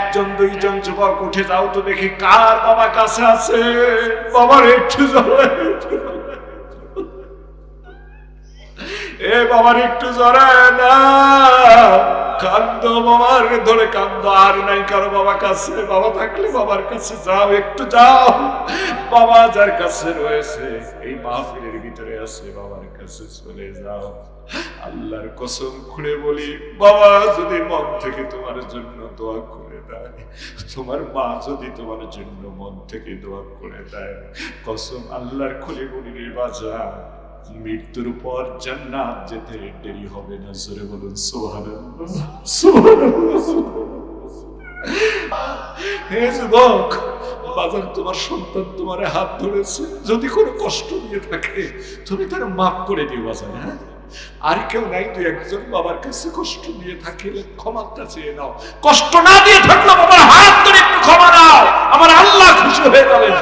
একজন দুইজন যুবক উঠে যাও তো দেখি কার বাবা কাছে আছে, বাবার একটু এ বাবার একটু জড়ায় না, কান্দ বাবার ধরে কান্দ। আর নাই কারো বাবা কাছে, বাবা থাকলে বাবার কাছে যাও, একটু যাও, বাবা যার কাছে রয়েছে এই মাহফিলের ভিতরে আছে, বাবার কাছে চলে যাও। আল্লাহর কসম খুলে বলি, বাবা যদি মন থেকে তোমার জন্য দোয়া করে দেয়, তোমার মা যদি তোমার জন্য মন থেকে দোয়া করে দেয়, কসম আল্লাহর খুলে বলি রে বাজার, মৃত্যুর পর জান্নাত যেতে দেরি হবে না। জোরে বলুন সুবহানাল্লাহ, সুবহানাল্লাহ। হে যুবক বাজার, তোমার সন্তান তোমার হাত ধরেছে, যদি কোনো কষ্ট দিয়ে থাকে তুমি তার মাফ করে দিও বাজার। হ্যাঁ, আর কেউ নাই, তুই একজন বাবার কাছে কষ্ট দিয়ে থাকিলে ক্ষমাটা চেয়ে নাও, কষ্ট না দিয়ে থাকলে বাবার হাত ধরে একটু ক্ষমা নাও, আমার আল্লাহ খুশি হয়ে যাবেন।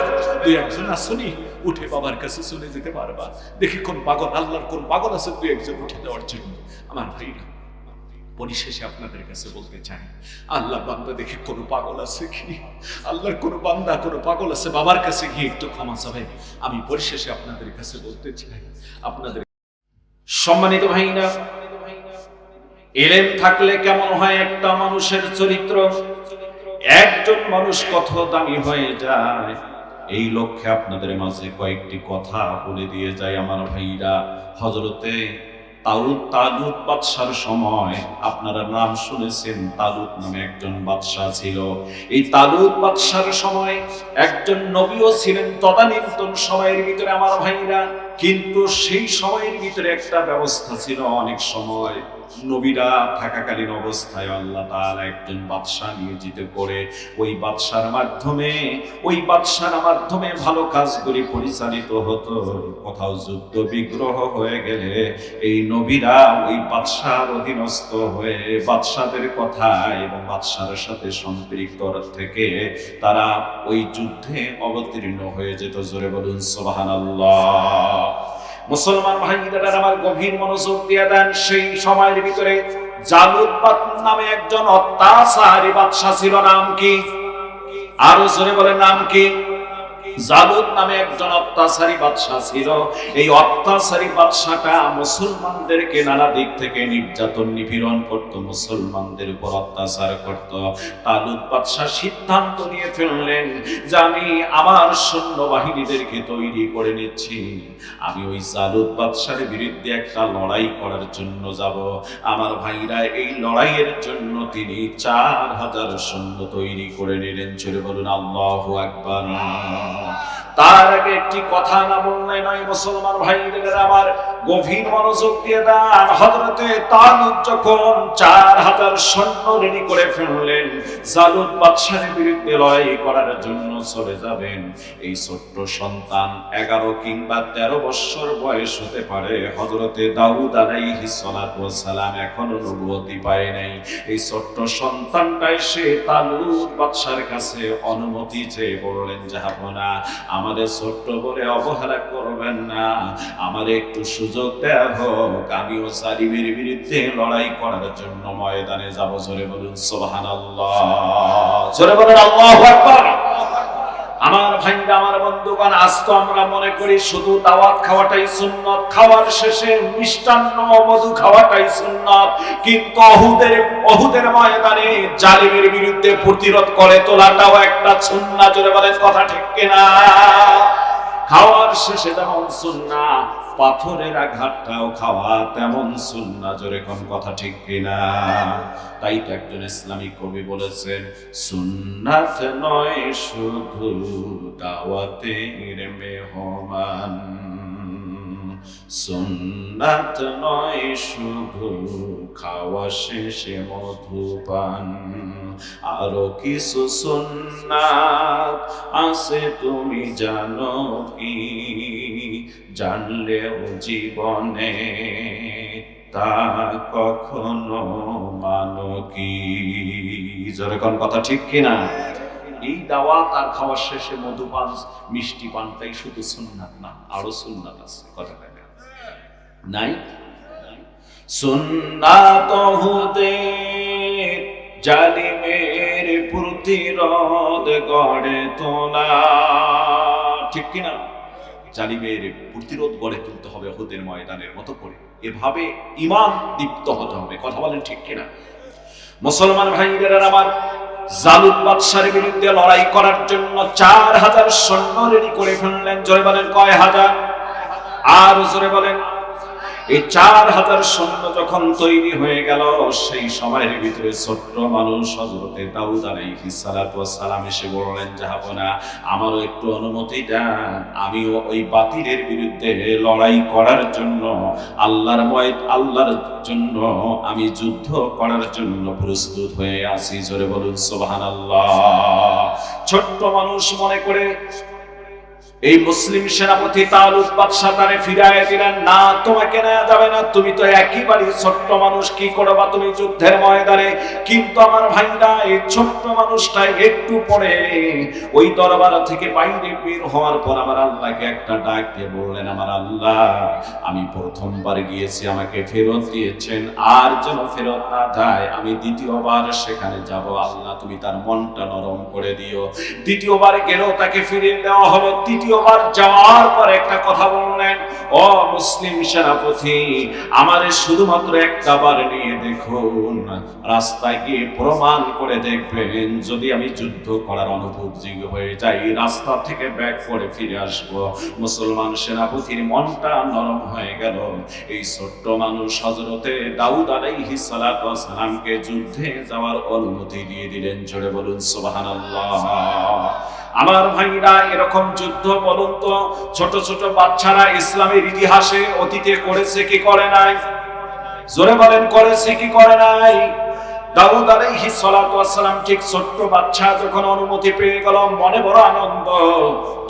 তুই একজন আসনি, উঠে বাবার কাছে চলে যেতে পারবা। দেখি কোন পাগল, আল্লাহর কোন পাগল আছে তুই একজন উঠে দেওয়ার জন্য। আমার ভাইরা, পরিশেষে আপনাদের কাছে বলতে চাই, আল্লাহ বান্দা দেখি কোন পাগল আছে কি, আল্লাহর কোন বান্দা কোন পাগল আছে বাবার কাছে গিয়ে একটু ক্ষমা চাবে। আমি পরিশেষে আপনাদের কাছে বলতে চাই, আপনাদের সম্মানিত ভাইরা, ইলম থাকলে কেমন হয় একটা মানুষের চরিত্র, একজন মানুষ কত দামি হয়ে যায়, এই লক্ষ্যে আপনাদের মাঝে কয়েকটি কথা বলে দিয়ে যাই আমার ভাইরা। হযরতে তালুত বাদশার সময়, আপনারা নাম শুনেছেন, তালুত নামে একজন বাদশা ছিল। এই তালুত বাদশার সময় একজন নবীও ছিলেন তদানীন্তন সময়ের ভিতরে আমার ভাইরা। কিন্তু সেই সময়ের ভিতরে একটা ব্যবস্থা ছিল, অনেক সময় নবীরা থাকাকালীন অবস্থায় আল্লাহ তাআলা একজন বাদশা নিয়োজিত করে ওই বাদশার মাধ্যমে ভালো কাজগুলি পরিচালিত হতো। কোথাও যুদ্ধ বিগ্রহ হয়ে গেলে এই নবীরা ওই বাদশার অধীনস্থ হয়ে বাদশাদের কথা এবং বাদশার সাথে সম্পৃক্ত থেকে তারা ওই যুদ্ধে অবতীর্ণ হয়ে যেত। জোরে বলুন সুবহানাল্লাহ। মুসলমান ভাইরা আমার গভীর মনোযোগ দিয়ে দেন, সেই সময়ের ভিতরে জালুত নামে একজন অত্যাচারী বাদশা ছিল। নাম কি? আরো জোরে বলেন, নাম কি? জালুত নামে একজন অত্যাচারী বাদশা ছিল। এই অত্যাচারী বাদশাটা মুসলমানদেরকে নানা দিক থেকে নির্যাতন নিপীড়ন করত, মুসলমানদের উপর অত্যাচার করত। তালুত বাদশা সিদ্ধান্ত নিয়ে ফেললেন যে আমি আমার সৈন্যবাহিনীদেরকে তৈরি করে নিচ্ছি, আমি ওই জালুত বাদশার বিরুদ্ধে একটা লড়াই করার জন্য যাব। আমার ভাইরা, এই লড়াইয়ের জন্য তিনি 4000 সৈন্য তৈরি করে নিলেন। জোরে বলুন আল্লাহু আকবার। তার আগে একটি কথা না বললে নয়, মুসলমান ভাইরা আমার গভীর মনোযোগ দিয়ে দেন। হযরতে তালুত যখন 4000 সৈন্য রেডি করে ফেললেন, জালুত বাদশার বিরুদ্ধে লড়াই করার জন্য চলে যাবেন, এই ছোট্ট সন্তান 11 কিংবা 13 বছর বয়স হতে পারে। হযরতে দাউদ আলাইহিস সালাতু ওয়াস সালাম এখনো নবুয়তি পায় নাই। এই ছোট্ট সন্তানটা এসে তালুত বাদশার কাছে অনুমতি চেয়ে বললেন, জাহাপনা, আমাদের ছোট্ট বলে অবহেলা করবেন না, আমার একটু সুযোগ দেয়া হোক, আমিও জালিমের বিরুদ্ধে লড়াই করার জন্য ময়দানে যাব। জোরে বলুন সুবহানাল্লাহ, জোরে বলুন আল্লাহু আকবার। আমার ভাইরা, আমার বন্ধুগণ, আজ তো আমরা মনে করি শুধু দাওয়াত খাওয়াটাই সুন্নাত, খাওয়ার শেষে মিষ্টান্ন মধু খাওয়াটাই সুন্নাত, কিন্তু অহুদের ময়দানে জালিমের বিরুদ্ধে প্রতিরোধ করে তোলাটাও একটা সুন্নাত। জোরে বলেন কথা ঠিক কিনা? খাওয়ার শেষে যেমন সুন্নাত, পাথরের আঘাতটাও খাওয়া তেমন সুন্নাত। জোরে কোন কথা ঠিক কিনা? তাই তো একজন ইসলামিক কবি বলেছেন, সুন্নাত নয় শুধু দাওয়াতের মেহমান, সুন্নাত নয় শুধু খাওয়া শেষে মধুপান, আরো কিছু সুন্নাত আছে তুমি জানো কি, জানলেও জীবনে তা কখনো মানো কি। যেরকম কথা ঠিক কিনা? এই দাওয়াত আর খাওয়ার শেষে মধুপান, মিষ্টি পানটাই শুধু সুন্নাত না, আরো সুন্নাত আছে। কথা নাই? সুন্নাত হুদের জালিমের প্রতিরোধ গড়ে তোলা। ঠিক কিনা? জালিমের প্রতিরোধ গড়ে তুলতে হবে উহুদের ময়দানের মতো করে। এভাবে ঈমান দীপ্ত হতে হবে। কথা বলেন ঠিক কিনা? মুসলমান ভাইরা আমার, জালুত বাদশার বিরুদ্ধে লড়াই করার জন্য 4000 সৈন্য রেডি করে ফেললেন। জোরে বলেন কয় হাজার? আর জোরে বলেন। এই 4000 সৈন্য যখন তৈরি হয়ে গেল, সেই সময়ের ভিতরে ছোট্ট মানুষ হযরতে দাউদ আলাইহিস সালাতু ওয়াস সালাম এসে বললেন, জাহাপনা, আমারও একটু অনুমতি দেন, আমিও ওই বাতিলের বিরুদ্ধে লড়াই করার জন্য, আল্লাহর জন্য আমি যুদ্ধ করার জন্য প্রস্তুত হয়ে আছি। জোরে বলুন সুবহানাল্লাহ। ছোট্ট মানুষ মনে করে এই মুসলিম সেনাপতি তালুত বাদশা তারে ফিরায় দিলেন, না, তোমাকে নেওয়া যাবে না, তুমি তো একেবারেই ছোট্ট মানুষ, কি করবা তুমি যুদ্ধের ময়দানে? কিন্তু আমার ভাইরা, এই ছোট্ট মানুষটা একটু পরে ওই দরবার থেকে বাইরে বের হওয়ার পর আমার আল্লাহকে একটা ডাক দিয়ে বললেন, আমার আল্লাহ, আমি প্রথমবার গিয়েছি, আমাকে ফেরত দিয়েছেন, আর যেন ফেরত না যায়, আমি দ্বিতীয়বার সেখানে যাব। আল্লাহ, তুমি তার মনটা নরম করে দিও। দ্বিতীয়বার গেলেও তাকে ফিরিয়ে দেওয়া হলো। দ্বিতীয়বার যাওয়ার পর একটা কথা বললেন, ও মুসলিম সেনাপতি, আমারে শুধুমাত্র একটা বার নিয়ে দেখুন, রাস্তায় গিয়ে প্রমাণ করে দেখবেন, যদি আমি যুদ্ধ করার অনুপযোগী হয়ে যাই, রাস্তা থেকে ব্যাক করে ফিরে আসব। মুসলমান সেনাপতির মনটা নরম হয়ে গেল। এই ছোট্ট মানুষ হযরতে দাউদ আলাইহিস সালাতু ওয়াস সালামকে যুদ্ধে যাওয়ার অনুমতি দিয়ে দিলেন। জোরে বলুন সুবহানাল্লাহ। আমার ভাইরা, এরকম যুদ্ধ বলুন তো ছোট ছোট বাচ্চারা ইসলামের ইতিহাসে অতীতে করেছে কি করে নাই? জোরে বলেন, করেছে কি করে নাই? দাউদ আলাইহিস সালাতু ওয়াস সালাম ঠিক ছোট্ট বাচ্চা যখন অনুমতি পেয়ে গেল, মনে বড় আনন্দ,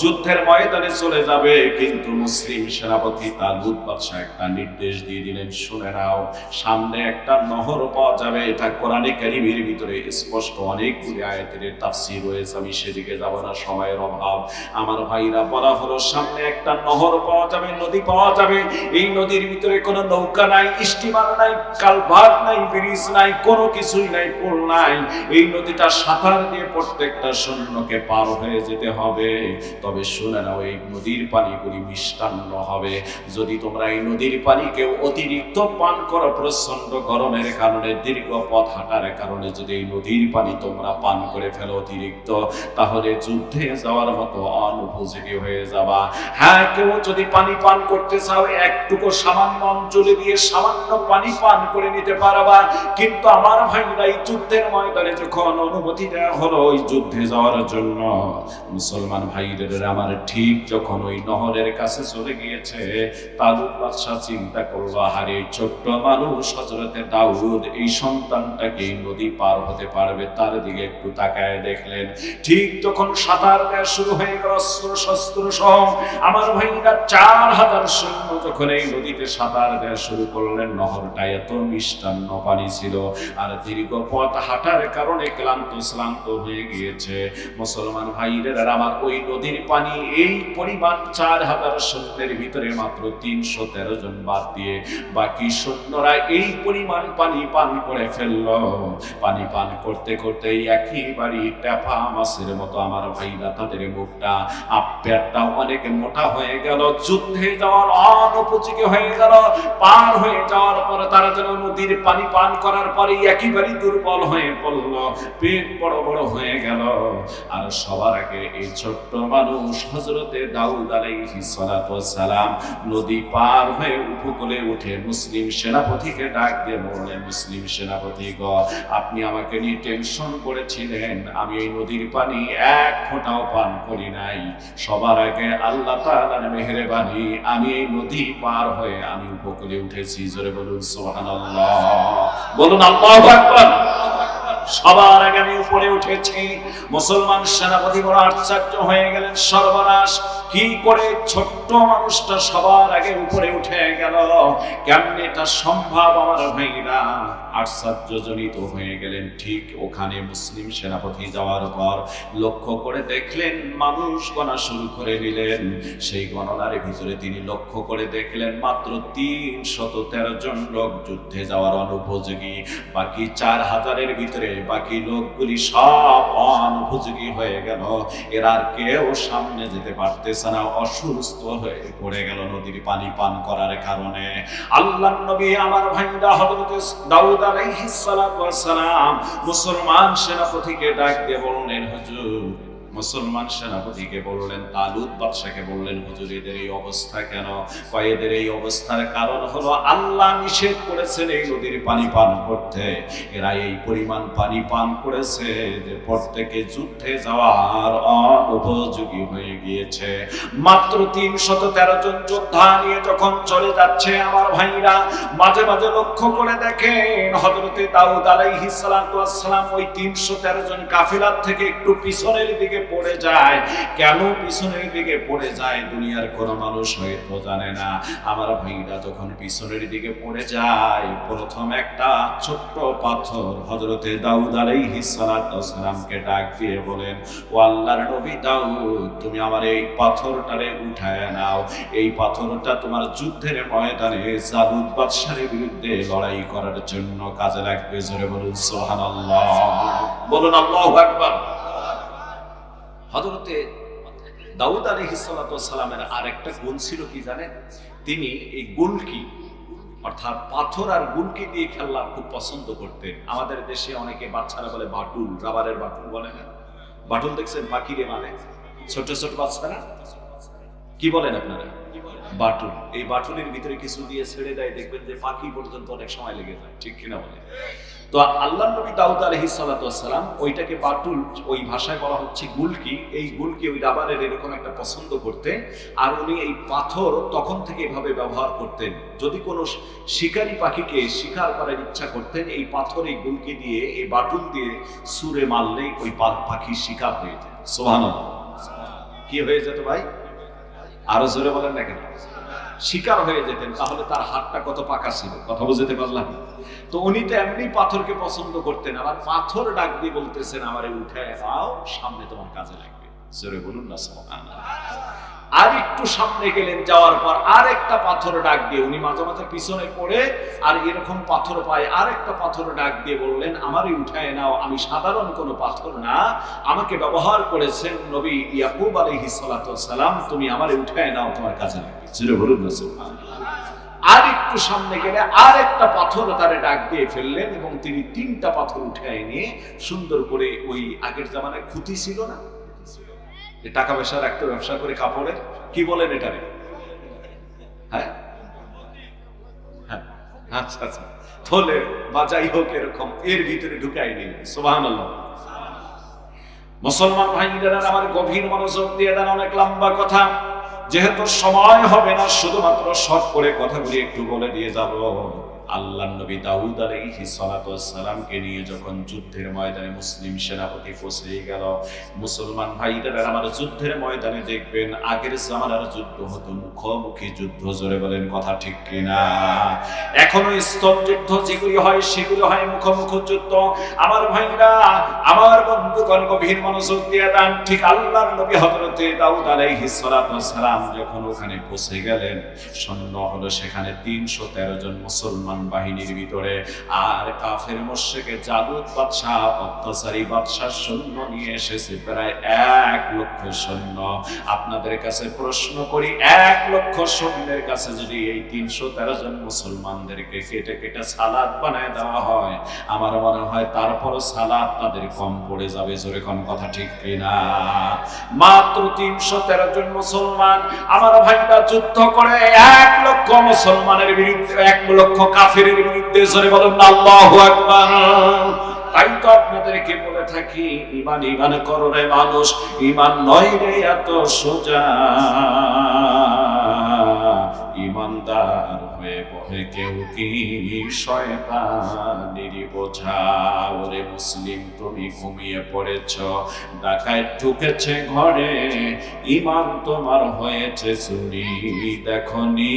যুদ্ধের ময়দানে চলে যাবে। কিন্তু মুসলিম সেনাপতি তালুত বাদশা একটা নির্দেশ দিয়ে দিলেন, শুনে নাও, সামনে একটা নহর পাওয়া যাবে। এটা কোরআনে কারীমের ভিতরে স্পষ্ট অনেকগুলি আয়াতের তাফসীর রয়েছে, আমি সেদিকে যাব না, সময়ের অভাব। আমার ভাইরা, বলা হলো সামনে একটা নহর পাওয়া যাবে, নদী পাওয়া যাবে। এই নদীর ভিতরে কোনো নৌকা নাই, স্টিমার নাই, কালভার্ট নাই, ব্রিজ নাই, কোনো কিছুই নাই, পুল নাই। এই নদীটা সাঁতার দিয়ে প্রত্যেকটা সৈন্যকে পার হয়ে যেতে হবে। তবে শুনে নাও, এই নদীর পানিগুলি মিষ্টান্ন হবে। যদি তোমরা এই নদীর পানিকে অতিরিক্ত পান করো, প্রচন্ড গরমের কারণে, দীর্ঘ পথ হাঁটার কারণে যদি এই নদীর পানি তোমরা পান করে ফেলো অতিরিক্ত, তাহলে যুদ্ধে যাওয়ার মতো অনুপযোগী হয়ে যাবা। হ্যাঁ, কেউ যদি পানি পান করতে চাও, একটুকু সামান্য অঞ্চলে দিয়ে সামান্য পানি পান করে নিতে পারবা। কিন্তু আমার ভাইরা, এই যুদ্ধের ময়দানে যখন অনুমতি দেওয়া হলো ওই যুদ্ধে যাওয়ার জন্য, মুসলমান ভাইদের আমার, ঠিক যখন ওই নহরের কাছে চলে গিয়েছে, তালুত বাদশা চিন্তা করলো, আরে ছোট্ট মানুষ হযরতে দাউদ এই সন্তানটাকে নদী পার হতে পারবে? তার দিকে একটু তাকায় দেখলেন, ঠিক তখন সাঁতার দেওয়া শুরু হয়ে গেল, অস্ত্র শস্ত্র সহ। আমার ভাইরা, 4000 সৈন্য যখন এই নদীতে সাঁতার দেওয়া শুরু করলেন, নহরটা এত মিষ্টান্ন পানি ছিল, আর দীর্ঘ পথ হাঁটার কারণে ক্লান্ত হয়ে গিয়েছে। মুসলমান ভাইরা আমার, ওই নদীর পানি এই পরিমাণ 4000 সৈন্যের ভিতরে মাত্র 313 জন বাদ দিয়ে বাকি সৈন্যরা এই পরিমাণ পানি পান করে ফেলল। পানি পান করতে করতে একেবারে টেপা মাছের মতো আমার ভাইরা, তাদের মুখটা পেটটা অনেক মোটা হয়ে গেল, যুদ্ধে যাওয়ার অনুপযোগী হয়ে গেল। পার হয়ে যাওয়ার পরে তারা যেন নদীর পানি পান করার পরে একেবারে দুর্বল হয়ে পড়ল, পেট বড় বড় হয়ে গেল। আর সবার আগে এই ছোট্ট মানুষ হযরতে দাউদ আলাইহিস সালাতু ওয়াস সালাম নদী পার হয়ে উপকূলে উঠে মুসলিম সেনাপতিকে ডাক দিয়ে বললেন, মুসলিম সেনাপতি গো, আপনি আমাকে নিয়ে টেনশন করেছিলেন, আমি এই নদীর পানি এক ফোঁটাও পান করি নাই। সবার আগে আল্লাহ তাআলার মেহেরবানি, আমি এই নদী পার হয়ে আমি উপকূলে উঠেছি। জোরে বলুন সুবহানাল্লাহ, বলুন আল্লাহু আকবার। সবার আগে আমি উপরে উঠেছি। মুসলমান সেনাপতি বড় আশ্চর্য হয়ে গেলেন, সর্বনাশ, কি করে ছোট্ট মানুষটা সবার আগে উপরে উঠে গেল? কেমনে এটা সম্ভব? আমার ভাইরা আশ্চর্যজনিত হয়ে গেলেন। ঠিক ওখানে মুসলিম সেনাপতি যাওয়ার পর লক্ষ্য করে দেখলেন, মানুষ গণনা শুরু করে দিলেন। সেই গণনার ভিতরে তিনি লক্ষ্য করে দেখলেন মাত্র 313 জন লোক যুদ্ধে যাওয়ার অনুপযোগী। বাকি 4000-এর ভিতরে বাকি লোকগুলি সব অনুপযোগী হয়ে গেল। এরা আর কেউ সামনে যেতে পারতেছে না, অসুস্থ হয়ে পড়ে গেল নদীর পানি পান করার কারণে। আল্লাহর নবী আমার ভাইরা হযরত দাউদ আলাইহিস সালাতু ওয়াস সালাম মুসলমান সেনাপতিকে ডাক দিয়ে বললেন, হুজুর, মুসলমান সেনাপতিকে বললেন, তালুত বাদশাকে বললেন, হুজুর এদের এই অবস্থা কেন? এদের এই অবস্থার কারণ হলো আল্লাহ নিষেধ করেছেন এই নদীর পানি পান করতে। এরা এই পরিমাণ পানি পান করেছে যে প্রত্যেকে যুদ্ধে যাওয়ার অনুপযোগী হয়ে গিয়েছে। মাত্র 313 জন যোদ্ধা নিয়ে যখন চলে যাচ্ছে আমার ভাইরা, মাঝে মাঝে লক্ষ্য করে দেখেন হযরতে দাউদ আলাইহিস সালাতু ওয়াস সালাম ওই 313 জন কাফিলার থেকে একটু পিছনের দিকে পড়ে যায়। কেন পিছনের দিকে পড়ে যায় দুনিয়ার কোন মানুষ হয়তো জানে না। আমার ভাইরা যখন পিছনের দিকে পড়ে যায়, প্রথম একটা ছোট্ট পাথর হযরতে দাউদ আলাইহিস সালাতু ওয়াস সালামকে ডাক দিয়ে বলেন, ও আল্লাহর নবী দাউদ, তুমি আমার এই পাথরটারে উঠায় নাও। এই পাথরটা তোমার যুদ্ধের ময়দানে জালুত বাদশার বিরুদ্ধে লড়াই করার জন্য কাজে লাগবে। জোরে বলুন সুবহানাল্লাহ, বলুন আল্লাহু আকবার। হযরতে দাউদ আলাইহিস সালাতু ওয়াস সালামের আরেকটা গুণ ছিল কি জানেন? তিনি এই গুলকি অর্থাৎ পাথর আর গুলকি দিয়ে খেলা খুব পছন্দ করতেন। আমাদের দেশে অনেকে বাচ্চারা বলে বাটুল, রাবারের বাটুল বলে না? বাটুল দেখছেন? পাখিরে মানে ছোট ছোট বাচ্চারা কি বলেন আপনারা? বাটুল। এই বাটুলের ভিতরে কিছু দিয়ে ছেড়ে দেয়, দেখবেন যে পাখি পর্যন্ত অনেক সময় লেগে যায়, ঠিক কিনা বলে? তো আল্লাহর নবী দাউদ আলাইহিস সালাতু ওয়াস সালাম ওইটাকে বাটুল, ওই ভাষায় বলা হচ্ছে গুলকি, এই গুলকি ওই রাবারের এরকম একটা পছন্দ করতেন। আর উনি এই পাথর তখন থেকে এভাবে ব্যবহার করতেন। যদি কোনো শিকারী পাখিকে শিকার করার ইচ্ছা করতেন, এই পাথর, এই গুলকি দিয়ে, এই বাটুল দিয়ে ছুঁড়ে মারলেই ওই পাখি শিকার হয়ে যেত। সুবহানাল্লাহ। কি হয়ে যেত ভাই? আরো জোরে বলেন না কেন? শিকার হয়ে যেতেন। তাহলে তার হাতটা কত পাকা ছিল, কথা বুঝতে পারলাম? তো উনি তো এমনি পাথরকে পছন্দ করতেন, আবার পাথর ডাক দিয়ে বলতেছেন, আমারে উঠায় নাও, সামনে তোমার কাজে লাগবে। জোরে বলুন না সুবহানাল্লাহ। আর একটু সামনে গেলেন, যাওয়ার পর আর একটা পাথর ডাক দিয়ে, উনি মাঝে মাঝে পিছনে পড়ে আর এরকম পাথর পায়, আর একটা পাথর ডাক দিয়ে বললেন, আমারই উঠায় নাও, আমি সাধারণ কোনো পাথর না, আমাকে ব্যবহার করেছেন নবী ইয়াকুব আলাইহিস সালাতু ওয়াস সালাম, তুমি আমারে উঠায় নাও, তোমার কাজে লাগবে। জোরে বলুন না সুবহানাল্লাহ। আর একটু সামনে গেলে আর একটা পাথর তারে ডাক দিয়ে ফেললেন এবং তিনি 3টা পাথর উঠায় নিয়ে সুন্দর করে, ওই আগের জামানায় খুঁতি ছিল না, টাকা পয়সার একটা ব্যবসা করে কাপড়ের, কি বলেন এটারে? হ্যাঁ, আচ্ছা আচ্ছা, থলে বা যাই হোক এরকম, এর ভিতরে ঢুকাই নিলেন। সুবহানাল্লাহ। মুসলমান ভাইরা আমার গভীর মনোযোগ দিয়ে দেন, অনেক লম্বা কথা, যেহেতু সময় হবে না, শুধুমাত্র শর্ট করে কথাগুলি একটু বলে দিয়ে যাব। আল্লাহর নবী দাউদ আলাইহিস সালাতু ওয়াস সালামকে নিয়ে যখন যুদ্ধের ময়দানে মুসলিম সেনাপতি পৌঁছে গেল, মুসলমান ভাইরা আমার যুদ্ধের ময়দানে দেখবেন আগের জামানার যুদ্ধ হতো মুখোমুখি যুদ্ধ। জোরে বলেন কথা ঠিক কিনা? এখনো স্থল যুদ্ধ যেগুলি হয় সেগুলো হয় মুখোমুখি যুদ্ধ। আমার ভাইরা, আমার বন্ধুগণ, গভীর মনোযোগ দিয়ে দেন। ঠিক আল্লাহর নবী হযরতে দাউদ আলাইহিস সালাতু ওয়াস সালাম যখন ওখানে পৌঁছে গেলেন, সৈন্য হলো সেখানে 313 জন মুসলমান বাহিনীর ভিতরে, আর কাফের মুশরিক জালুত বাদশা, অত্যাচারী বাদশার সৈন্য নিয়ে এসেছে প্রায় 1 লক্ষ সৈন্য। আপনাদের কাছে প্রশ্ন করি, 1 লক্ষ সৈন্যের কাছে যদি এই 313 জন মুসলমানদেরকে কেটে কেটে সালাদ বানায় দেওয়া হয়, আমার মনে হয় তারপর সালাদ তাদের কম পড়ে যাবে। জোরে কোন কথা ঠিক কিনা? মাত্র 313 জন মুসলমান আমার ভাইরা যুদ্ধ করে 1 লক্ষ মুসলমানের বিরুদ্ধে, 1 লক্ষ কাফেরের বিরুদ্ধে। জোরে বলুন আল্লাহু আকবার। তাই তো আপনাদেরকে বলে থাকি, ঈমান ঈমান করো রে মানুষ, ঈমান নয় রে এত সোজা। ঈমানদার হয়ে বহে কেউ কি শয়তানের বোঝা। ওরে মুসলিম, তুমি ঘুমিয়ে পড়েছ, ডাকাত ঢুকেছে ঘরে, ঈমান তোমার হয়েছে চুরি, দেখনি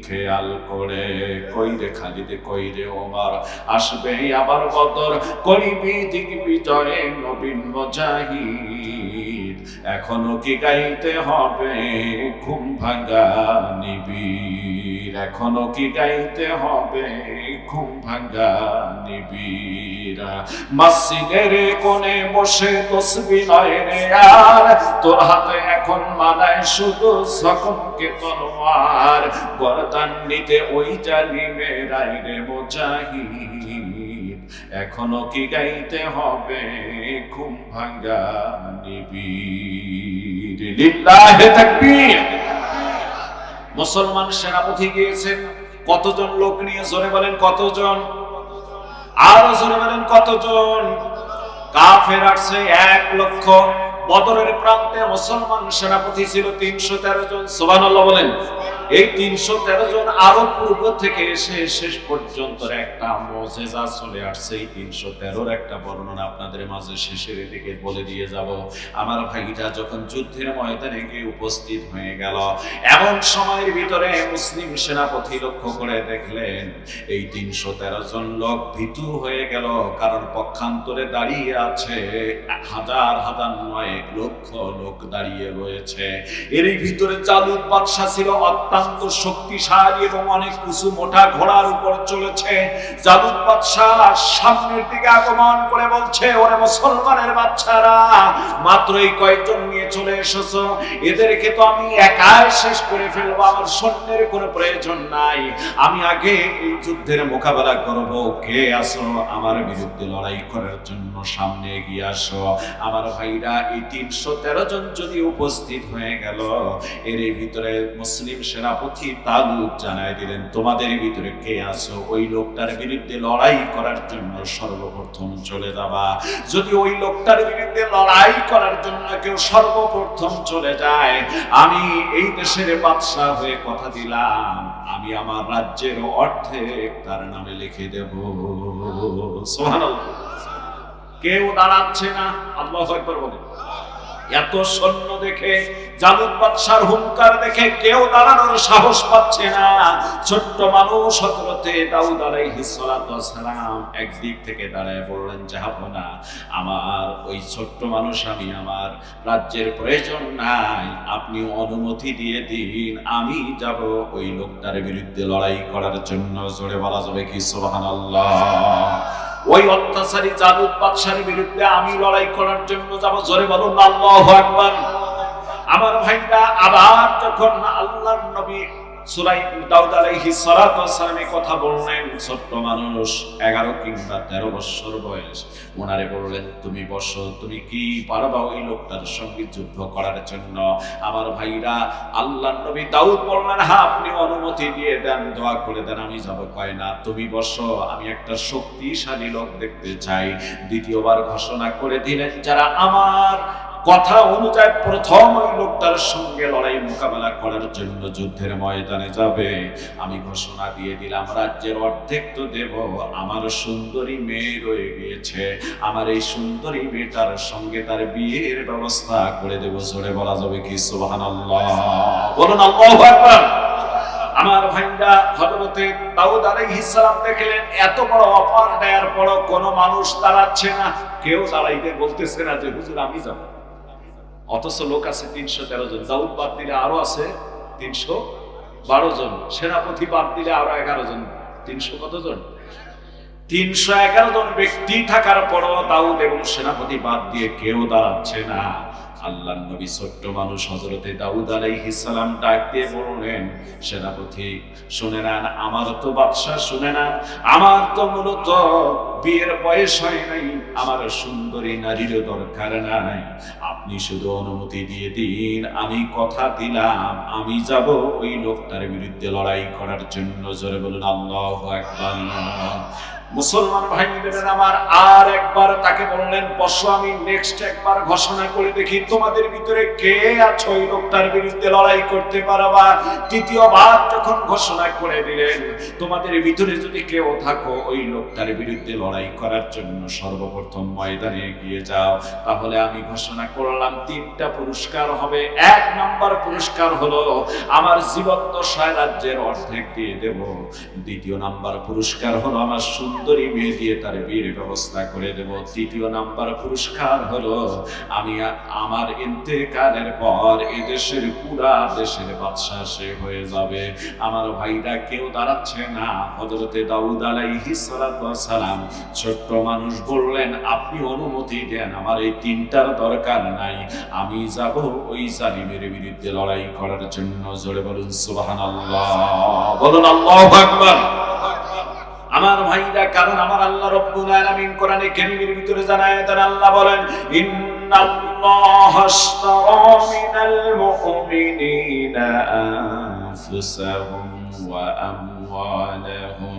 খেয়াল করে। কইরে খালিদ, কইরে ওমর, আসবে আবার বদর, করিবি দিক বিজয়ে নবীন মুজাহিদ। এখনো কি গাইতে হবে ঘুম ভাঙা নিবিড়? এখনো কি গাইতে হবে ঘুম ভাঙা নিবিড়, মসজিদের কোণে বসে তসবিহ নয় রে আর, তোর হাতে এখন মানায় শুধু সকমকে তলোয়ার, গর্দান নিতে ওই জালিমের আইরে মুজাহিদ, এখনো কি গাইতে হবে ঘুম ভাঙা নিবিড়। লিল্লাহি তাকবীর। মুসলমান সেনাপতি গিয়েছেন কতজন লোক নিয়ে? জোরে বলেন কতজন? আরো জোরে বলেন কতজন? কাফের আসছে 1 লক্ষ। বদরের প্রান্তে মুসলমান সেনাপতি ছিল 313 জন। সুবহানাল্লাহ বলেন। এই 313 জন আরো পূর্ব থেকে এসে শেষ পর্যন্ত একটা মুজিজা চলে আসছে। এই 313 একটা বর্ণনা আপনাদের মাঝে শেষের দিকে বলে দিয়ে যাব। আমার ভাইরা যখন যুদ্ধের ময়দানে গিয়ে উপস্থিত হয়ে গেল, এমন সময়ের ভিতরে মুসলিম সেনাপতি লক্ষ্য করে দেখলেন এই 313 জন লোক ভীতু হয়ে গেল, কারণ পক্ষান্তরে দাঁড়িয়ে আছে হাজার হাজার নয় লক্ষ লোক দাঁড়িয়ে রয়েছে। এর ভিতরে জালুত বাদশা ছিল অত্যন্ত শক্তিশালী এবং অনেক উঁচু মোটা ঘোড়ার উপর চলেছে। জালুত বাদশা সামনের দিকে আগমন করে বলছে, ওরে মুসলমানের বাচ্চারা, মাত্র এই কয়েকজন নিয়ে চলে এসেছো, এদেরকে তো আমি একাই শেষ করে ফেলবো, আমার সৈন্যের কোনো প্রয়োজন নাই, আমি আগে এই যুদ্ধের মোকাবেলা করব, কে আসো আমার বিরুদ্ধে লড়াই করার জন্য সামনে এগিয়ে আসো। আমার ভাইরা এই 313 জন যদি উপস্থিত হয়ে গেল, এর ভিতরে মুসলিম সেনাপতি তালুত জানায় দিলেন, তোমাদের ভিতরে কে আছো ওই লোকটার বিরুদ্ধে লড়াই করার জন্য সর্বপ্রথম চলে যাবা। যদি ওই লোকটার বিরুদ্ধে লড়াই করার জন্য কেউ সর্বপ্রথম চলে যায়, আমি এই দেশের বাদশা হয়ে কথা দিলাম, আমি আমার রাজ্যের অর্ধেক তার নামে লিখে দেব। সুবহানাল্লাহ। কেউ দাঁড়াচ্ছে না। আল্লাহু আকবার বলেন। এত সৈন্য দেখে, জালুত বাদশার হুঙ্কার দেখে কেউ দাঁড়ানোর সাহস পাচ্ছে না। ছোট্ট মানুষ হযরতে দাউদ আলাইহিস সালাতু ওয়াস সালাম একদিক থেকে দাঁড়ায় বললেন, যাবো না, আমার ওই ছোট্ট মানুষ, আমি আমার রাজ্যের প্রয়োজন নাই, আপনি অনুমতি দিয়ে দিন, আমি যাব ওই লোকটার বিরুদ্ধে লড়াই করার জন্য। জোরে বলা যাবে কি সুবহানাল্লাহ? ওই অত্যাচারী জালুত বাদশার বিরুদ্ধে আমি লড়াই করার জন্য যাব। জোরে বলুন আল্লাহু আকবার। আমার ভাইরা, আবার যখন আল্লাহর নবী সূরা দাউদ আলাইহিস সালাতু ওয়াস সালামের কথা বললেন, ছোট্ট মানুষ 11 কিংবা 13 বছর বয়স, ওনারে বললেন, তুমি বসো, তুমি কি পারবা ওই লোকটার সঙ্গে যুদ্ধ করার জন্য? আমার ভাইরা, আল্লাহর নবী দাউদ বললেন, হ্যাঁ, আপনি অনুমতি দিয়ে দেন, দোয়া করে দেন, আমি যাব। কয় না, তুমি বসো, আমি একটা শক্তিশালী লোক দেখতে চাই। দ্বিতীয়বার ঘোষণা করে দিলেন, যারা আমার কথা অনুযায়ী প্রথম ওই লোকটার সঙ্গে লড়াই মোকাবেলা করার জন্য যুদ্ধের ময়দানে যাবে, আমি ঘোষণা দিয়ে দিলাম, রাজ্যের অর্ধেক তো দেব, আমার সুন্দরী মেয়ে রয়ে গিয়েছে, আমার এই সুন্দরী মেয়েটার সঙ্গে তার বিয়ের ব্যবস্থা করে দেব। জোরে বলা যাবে কি সুবহানাল্লাহ? বলুন আল্লাহু আকবার। আমার ভাইরা, হযরতে দাউদ আলাইহিস সালাম দেখলেন এত বড় অফার দেওয়ার পরও কোনো মানুষ দাঁড়াচ্ছে না, কেউ দাঁড়াইতে বলতেছে না যে হুজুর আমি যাব। অথচ লোক আছে 313 জন, দাউদ বাদ দিলে আরো আছে 312 জন, সেনাপতি বাদ দিলে আরো 11 জন, 300 কতজন? 311 জন ব্যক্তি থাকার পরও দাউদ এবং সেনাপতি বাদ দিয়ে কেউ দাঁড়াচ্ছে না। আল্লাহর নবী ছোট্ট মানুষ হযরতে দাউদ আলাইহিস সালাম ডাক দিয়ে বললেন, সেনাপতি শুনে নেন, আমার তো বাদশা শুনে নেন, আমার তো মূলত বিয়ের বয়স হয় নাই, আমার সুন্দরী নারীরও দরকার নাই, আপনি শুধু অনুমতি দিয়ে দিন, আমি কথা দিলাম, আমি যাব ওই লোকটার বিরুদ্ধে লড়াই করার জন্য। জোরে বলুন আল্লাহু আকবার। মুসলমান ভাইদের আমার আর একবার তাকে বললেন, বসো, আমি নেক্সট একবার ঘোষণা করে দেখি তোমাদের ভিতরে কে আছো ওই লোকটার বিরুদ্ধে লড়াই করতে পারবা। তৃতীয়বার যখন ঘোষণা করে দিলেন, তোমাদের ভিতরে যদি কেউ থাকো ওই লোকটার বিরুদ্ধে লড়াই করার জন্য সর্বপ্রথম ময়দানে এগিয়ে যাও, তাহলে আমি ঘোষণা করলাম 3টা পুরস্কার হবে। 1 নম্বর পুরস্কার হলো আমার জীবদ্দশায় রাজ্যের অর্ধেক দিয়ে দেব। দ্বিতীয় নাম্বার পুরস্কার হলো আমার সুন্দরী মেয়ে দিয়ে তার বিয়ের ব্যবস্থা করে দেব। তৃতীয় নাম্বার পুরস্কার হলো আমি আমার ইন্তেকালের পর এই দেশের পুরা দেশের বাদশা সে হয়ে যাবে। আমার ভাইরা কেউ দাঁড়াচ্ছে না। হযরতে দাউদ আলাইহিস সালাতু ওয়াস সালাম ছোট্ট মানুষ বললেন, আপনি অনুমতি দেন, আমার এই তিনটার দরকার নাই, আমি যাব ওই জালিমের বিরুদ্ধে লড়াই করার জন্য। জোরে বলুন সুবহানাল্লাহ, বলুন আল্লাহু আকবার। আমার ভাইরা, কারণ আমার আল্লাহ রাব্বুল আলামিন কোরআনে কারীমের ভিতরে জানায় দেন, আল্লাহ বলেন, ইন্নাল্লাহা আশতারা মিনাল মুমিনিনা আনফুসাহুম ওয়া আমওয়ালাহুম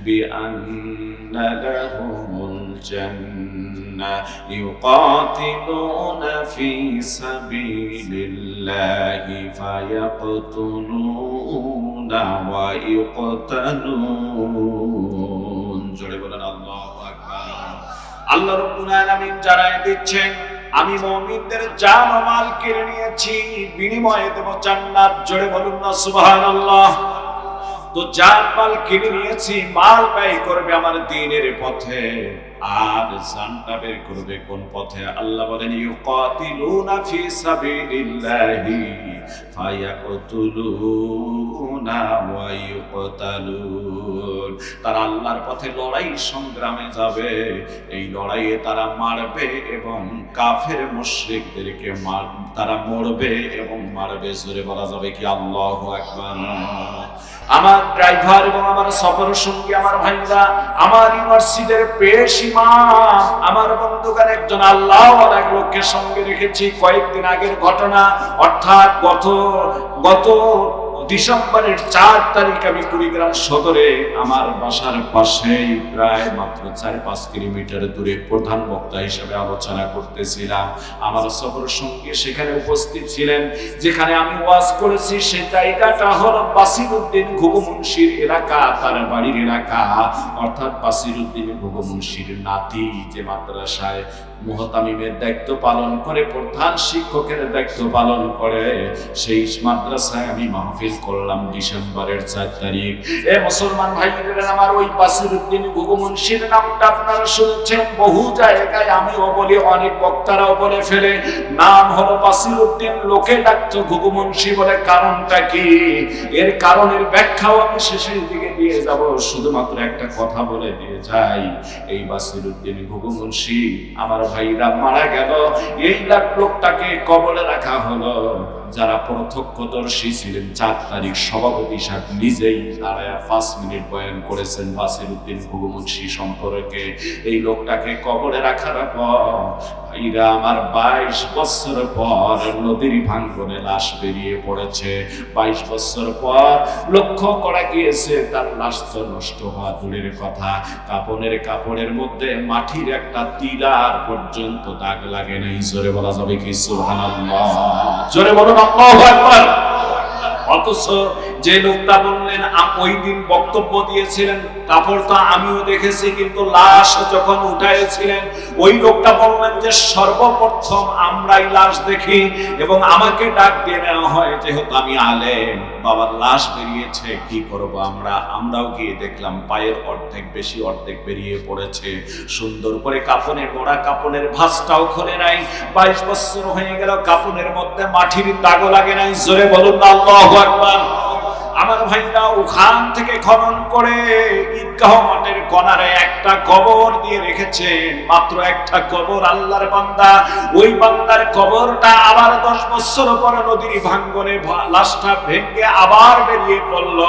বিআন্না লাহুমুল জান্নাহ ইউকাতিলুনা ফি সাবিলিল্লাহি ফায়াকতুলুনা ওয়া ইউকতালুন। জোরে বলেন আল্লাহু আকবার। আল্লাহ রাব্বুল আলামিন জানায় দিচ্ছেন, আমি মুমিনদের জান ও মাল কেড়ে নিয়েছি, বিনিময়ে দেব জান্নাত। জোরে বলুন না সুবহানাল্লাহ। তো জান মাল কিনে নিয়েছি, মাল ব্যয় করবে আমার দ্বীনের পথে, আর জানটা বের করবে কোন পথে? আল্লাহ বলেন, ইউকাতিলুনা ফি সাবিলিল্লাহি ফায়াকতুলুনা ওয়া ইউকতালুন। তারা আল্লাহর পথে লড়াই সংগ্রামে যাবে, এই লড়াইয়ে তারা মারবে এবং কাফের মুশরিকদেরকে তারা মরবে এবং মারবে। জোরে বলা যাবে কি আল্লাহু আকবার। আমার ড্রাইভার এবং আমার সফর সঙ্গী, আমার ভাইরা, আমার ইউনিভার্সিটির পেশ ইমাম, আমার বন্ধুগণ, একজন আল্লাহওয়ালা এক লোককে সঙ্গে রেখেছি। কয়েকদিন আগের ঘটনা, অর্থাৎ গত ডিসেম্বরের 4 তারিখ আমি কুড়িগ্রাম সদরে আমার বাসার পাশেই প্রায় মাত্র 4-5 কিলোমিটার দূরে প্রধান বক্তা হিসেবে আলোচনা করতেছিলাম। আমার সফর সঙ্গী সেখানে উপস্থিত ছিলেন। যেখানে আমি ওয়াজ করেছি সেই জায়গাটা হলো বাসিরউদ্দিন ঘুঘু মুন্সির এলাকা, তার বাড়ির এলাকা। অর্থাৎ বাসিরউদ্দিন ঘুঘু মুন্সির নাতি যে মাদ্রাসায় মুহতামিমের দায়িত্ব পালন করে, প্রধান শিক্ষকের দায়িত্ব পালন করে, সেই মাদ্রাসায় আমি মাহফিল করলাম ডিসেম্বরের 4 তারিখ। এ মুসলমান ভাইরা আমার, ওই বাসিরউদ্দিন ঘুঘু মুন্সির নামটা আপনারা শুনেছেন বহু জায়গায়, আমিও বলি, অনেক বক্তারাও বলে ফেলে। নাম হলো বাসিরউদ্দিন, লোকে ডাকতো ঘুঘু মুন্সি বলে। কারণটা কি? এর কারণের ব্যাখ্যাও আমি শেষের দিকে দিয়ে যাব। শুধুমাত্র একটা কথা বলে দিয়ে যাই, এই বাসিরউদ্দিন ঘুঘু মুন্সি আমার ভাইরা মারা গেল, এই লোকটাকে কবরে রাখা হলো। যারা প্রত্যক্ষদর্শী ছিলেন, 4 তারিখ সভাপতি সাহেব নিজেই দাঁড়ায় 5 মিনিট বয়ান করেছেন বাসিরউদ্দিন ঘুঘু মুন্সি সম্পর্কে। এই লোকটাকে কবরে রাখার পর ভাইরা আমার 22 বছর পর নদীর ভাঙ্গনে লাশ বেরিয়ে পড়েছে। 22 বছর পর লক্ষ্য করা গিয়েছে তার লাশ তো নষ্ট হওয়া দূরের কথা, কাপড়ের মধ্যে মাটির একটা তিলার পর্যন্ত দাগ লাগে নাই। জোরে বলা যাবে কি সুবহানাল্লাহ? জোরে বলুন আল্লাহু আকবার। অথচ যে লোকটা বললেন, ওই দিন বক্তব্য দিয়েছিলেন, কাপড়টা আমিও দেখেছি, কিন্তু লাশ যখন উঠাইছিলেন ওই লোকটা বললেন যে সর্বপ্রথম আমরাই লাশ দেখি এবং আমাকে ডাক দিয়ে নেওয়া হয়, যেহেতু আমি আলেম, বাবার লাশ বেরিয়েছে, কি করব আমরাও গিয়ে দেখলাম পায়ের অর্ধেক বেশি অর্ধেক বেরিয়ে পড়েছে। সুন্দর করে কাপড়ে মোড়া, কাপড়ের ভাঁজটাও খোলে নাই। 22 বছর হয়ে গেল, কাপড়ের মধ্যে মাটির দাগও লাগে নাই। জোরে বলুন আল্লাহু আকবার। আমার ভাইরা ওখান থেকে খনন করে ঈদগাহ মাঠের কোণারে একটা কবর দিয়ে রেখেছেন, মাত্র একটা কবর। আল্লাহর বান্দা, ওই বান্দার কবরটা আবার 10 বছর পরে নদীর ভাঙ্গনে লাশটা ভেঙে আবার বেরিয়ে পড়ল।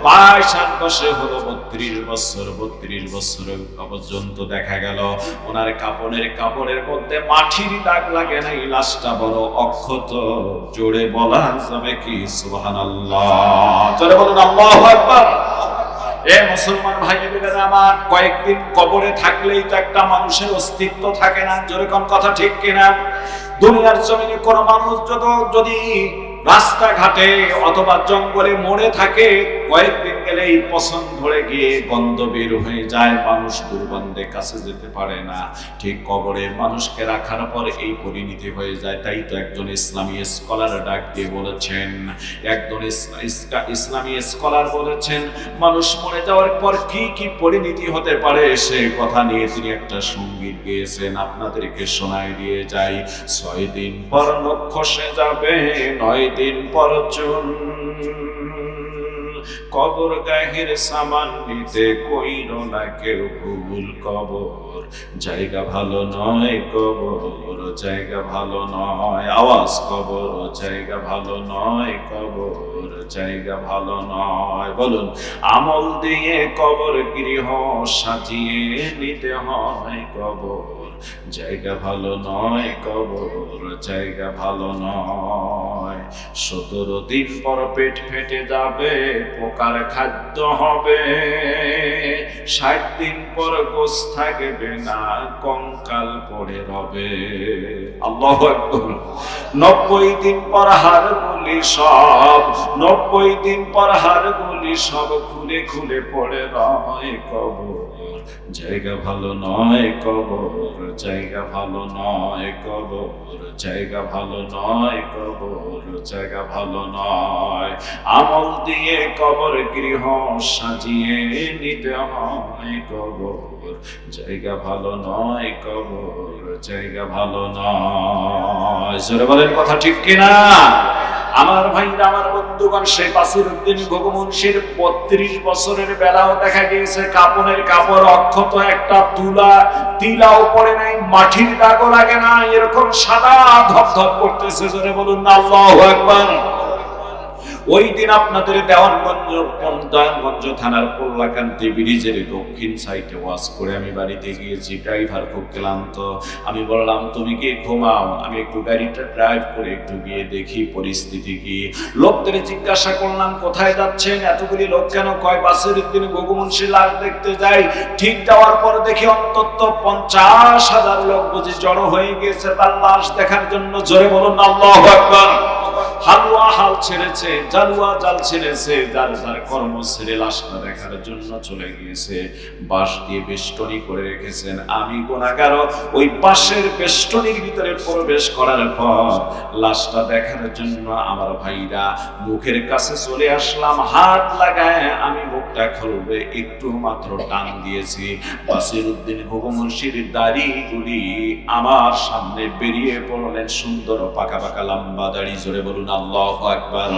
22 আর 10 হলো 32 বছর। 32 বছর পর্যন্ত দেখা গেল ওনার কাপড়ের মধ্যে মাটির দাগ লাগে নাই, লাশটা বড় অক্ষত। জোরে বলা যাবে কি সুবহানাল্লাহ? চলে বলুন আল্লাহু আকবার। এ মুসলমান ভাইয়েরা আমার, কয়েকদিন কবরে থাকলেই তো একটা মানুষের অস্তিত্ব থাকে না। জোরে কোন কথা ঠিক কিনা? দুনিয়ার জমিনে কোন মানুষ যদি রাস্তাঘাটে অথবা জঙ্গলে মরে থাকে, কয়েকদিন গেলেই পছন্দ ধরে গিয়ে গন্ধ বের হয়ে যায়, মানুষ দুর্গন্ধে কাছে যেতে পারে না। ঠিক কবরে মানুষকে রাখার পর এই পরিণতি হয়ে যায়। তাই তো একজন ইসলামী স্কলার ডাক দিয়ে বলেছেন, একজন ইসলামী স্কলার বলেছেন, মানুষ মরে যাওয়ার পর কি কি পরিণতি হতে পারে সে কথা নিয়ে তিনি একটা সঙ্গীত গেয়েছেন, আপনাদেরকে শোনায় দিয়ে যাই। 6 দিন পর নখ খসে যাবে, 9 দিন পর চুল, কবর গাহের সামান নিতে কইর না কেউ ভুল। কবর জায়গা ভালো নয়, কবর জায়গা ভালো নয়। আওয়াজ, কবর জায়গা ভালো নয়, কবর জায়গা ভালো নয়। বলুন, আমল দিয়ে কবর গৃহ সাজিয়ে নিতে হয়, কবর জায়গা ভালো নয়, কবর জায়গা ভালো নয়। 17 দিন পর পেট ফেটে যাবে, পোকার খাদ্য হবে। 60 দিন পর গোশ থাকবে না, কঙ্কাল পড়ে রবে। আল্লাহু আকবার। 90 দিন পর হাড়গুলি সব, 90 দিন পর হাড়গুলি সব খুলে খুলে পড়ে রয়, কবর জায়গা ভালো নয়, কবর জায়গা ভালো নয়, কবর জায়গা ভালো নয়, কবর জায়গা ভালো নয়। আমল দিয়ে কবর গৃহ সাজিয়ে নিতে হয়, কবর জায়গা ভালো নয়, কবর জায়গা ভালো নয়। জোরে বলেন, কথা ঠিক কিনা? আমার ভাইরা, আমার বন্ধুগণ, সেই বাসিরউদ্দিন ঘুঘু মুন্সির 32 বছরের বেলাও দেখা গিয়েছে কাপনের কাপড় অক্ষত একটা তিলাও পড়ে নাই, মাটির দাগও লাগে না, এরকম সাদা ধপধপ করতেছে। জোরে বলুন না আল্লাহু আকবার। ওই দিন আপনাদের দেওয়ানগঞ্জ থানার পোল্লাকান্তি ব্রিজের দক্ষিণ সাইডে ওয়াজ করে আমি বাড়িতে গিয়েছি। ড্রাইভার খুব ক্লান্ত, আমি বললাম তুমি কি ঘুমাও, আমি একটু গাড়িটা ড্রাইভ করে একটু গিয়ে দেখি পরিস্থিতি কি। লোকদের জিজ্ঞাসা করলাম কোথায় যাচ্ছেন, এতগুলি লোক কেন? কয় বাসিরউদ্দিন ঘুঘু মুন্সির লাশ দেখতে যাই। ঠিক যাওয়ার পর দেখি অন্তত 50,000 লোক বুঝি জড়ো হয়ে গিয়েছে তার লাশ দেখার জন্য। জোরে বলুন আল্লাহু আকবার। হালুয়া হাল ছেড়েছে, জালুয়া জাল ছেড়েছে, যার যার কর্ম ছেড়ে লাশটা দেখার জন্য চলে গিয়েছে। বাঁশ দিয়ে বেষ্টনী করে রেখেছেন। আমি গুনাহগার ওই বাঁশের বেষ্টনীর ভিতরে প্রবেশ করার পর লাশটা দেখার জন্য আমার ভাইরা মুখের কাছে চলে আসলাম। হাত লাগায় আমি মুখটা খুলবে একটু মাত্র টান দিয়েছি, বাসিরউদ্দিন ঘুঘু মুন্সির দাড়িগুলি আমার সামনে বেরিয়ে পড়লেন। সুন্দর পাকা পাকা লম্বা দাড়ি। জোরে বলুন আল্লাহু আকবার।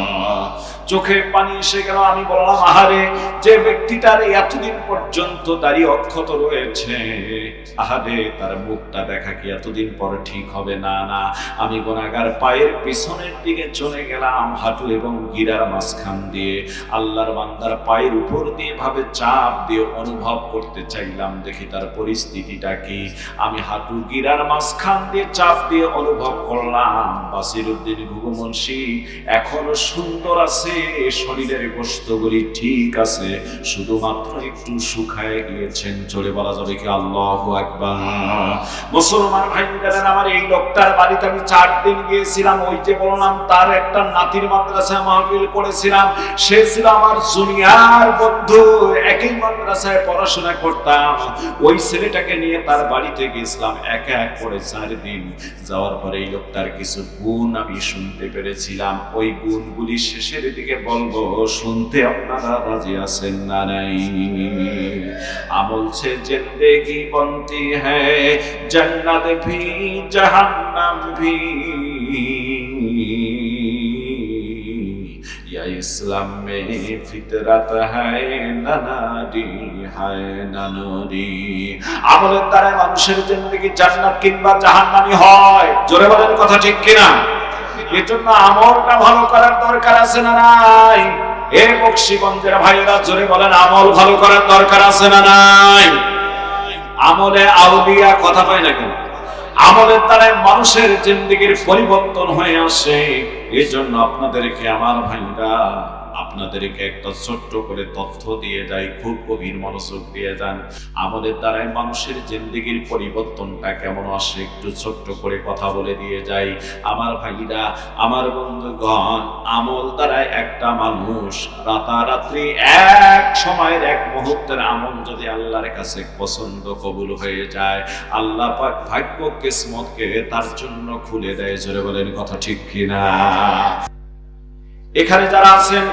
চোখে পানি এসে গেল। আমি বললাম, আহারে, যে ব্যক্তিটার এতদিন পর্যন্ত দাড়ি অক্ষত রয়েছে, আহারে, তার মুখটা দেখা কি এতদিন পর ঠিক হবে? না না। আমি গুনাহগার পায়ের পিছনের দিকে চলে গেলাম, হাঁটু এবং গিরার মাঝখান দিয়ে আল্লাহর বান্দার পায়ের উপর দিয়ে ভাবে চাপ দিয়ে অনুভব করতে চাইলাম, দেখি তার পরিস্থিতিটা কি। আমি হাঁটু গিরার মাঝখান দিয়ে চাপ দিয়ে অনুভব করলাম বাসিরউদ্দিন ঘুঘু মুন্সি এখনো সুন্দর আছে, শরীরের গোশতগুলি ঠিক আছে, শুধুমাত্র একটু শুকায় গিয়েছেন। চলে বলা যাবে কি আল্লাহু আকবার। মুসলমান ভাইরা, আমার এই লোকটার বাড়িতে আমি 4 দিন গিয়েছিলাম। ওই যে বললাম তার একটা নাতির মাদ্রাসায় মাহফিল করেছিলাম, সে ছিল আমার জুনিয়র বন্ধু, একই মাদ্রাসায় পড়াশোনা করতাম। ওই ছেলেটাকে নিয়ে তার বাড়িতে গিয়েছিলাম একা এক করে 4 দিন। যাওয়ার পরে এই লোকটার কিছু গুণ আমি শুনতে পেরেছিলাম। ওই গুণগুলি শেষের দিকে বলবো, শুনতে আপনারা রাজি আছেন না নাই? আমল সে জিंदगी बनती है, जन्नत भी जहन्नम भी, या इस्लाम में फितरत है नानाडी है नानुरी। আমলের দ্বারা মানুষের জিंदगी জান্নাত কিংবা জাহান্নামী হয়। জোরে বলেন, কথা ঠিক কিনা? এজন্য আমলটা ভালো করার দরকার আছে না নাই? এ বকশীগঞ্জের ভাইরা, জোরে বলেন, আমল ভালো করার দরকার আছে না নাই? আমলে আউলিয়া কথা পায় না কেন? আমলের দ্বারা মানুষের জিন্দেগির পরিবর্তন হয়ে আসে। এই জন্য আপনাদেরকে আমার ভাইরা আপনাদেরকে একটা ছোট্ট করে তথ্য দিয়ে যাই, খুব গভীর মনোযোগ দিয়ে যান। আমলের দ্বারাই মানুষের জিন্দেগির পরিবর্তনটা কেমন আসে একটু ছোট্ট করে কথা বলে দিয়ে যাই। আমার ভাইরা, আমার বন্ধুগণ, আমল দ্বারাই একটা মানুষ রাতারাত্রি এক সময়ের এক মুহূর্তের আমল যদি আল্লাহর কাছে পছন্দ কবুল হয়ে যায়, আল্লাহ পাক ভাগ্য কিসমতকে তার জন্য খুলে দেয়। জোরে বলেন কথা ঠিক কিনা? এখানে যারা আছেন,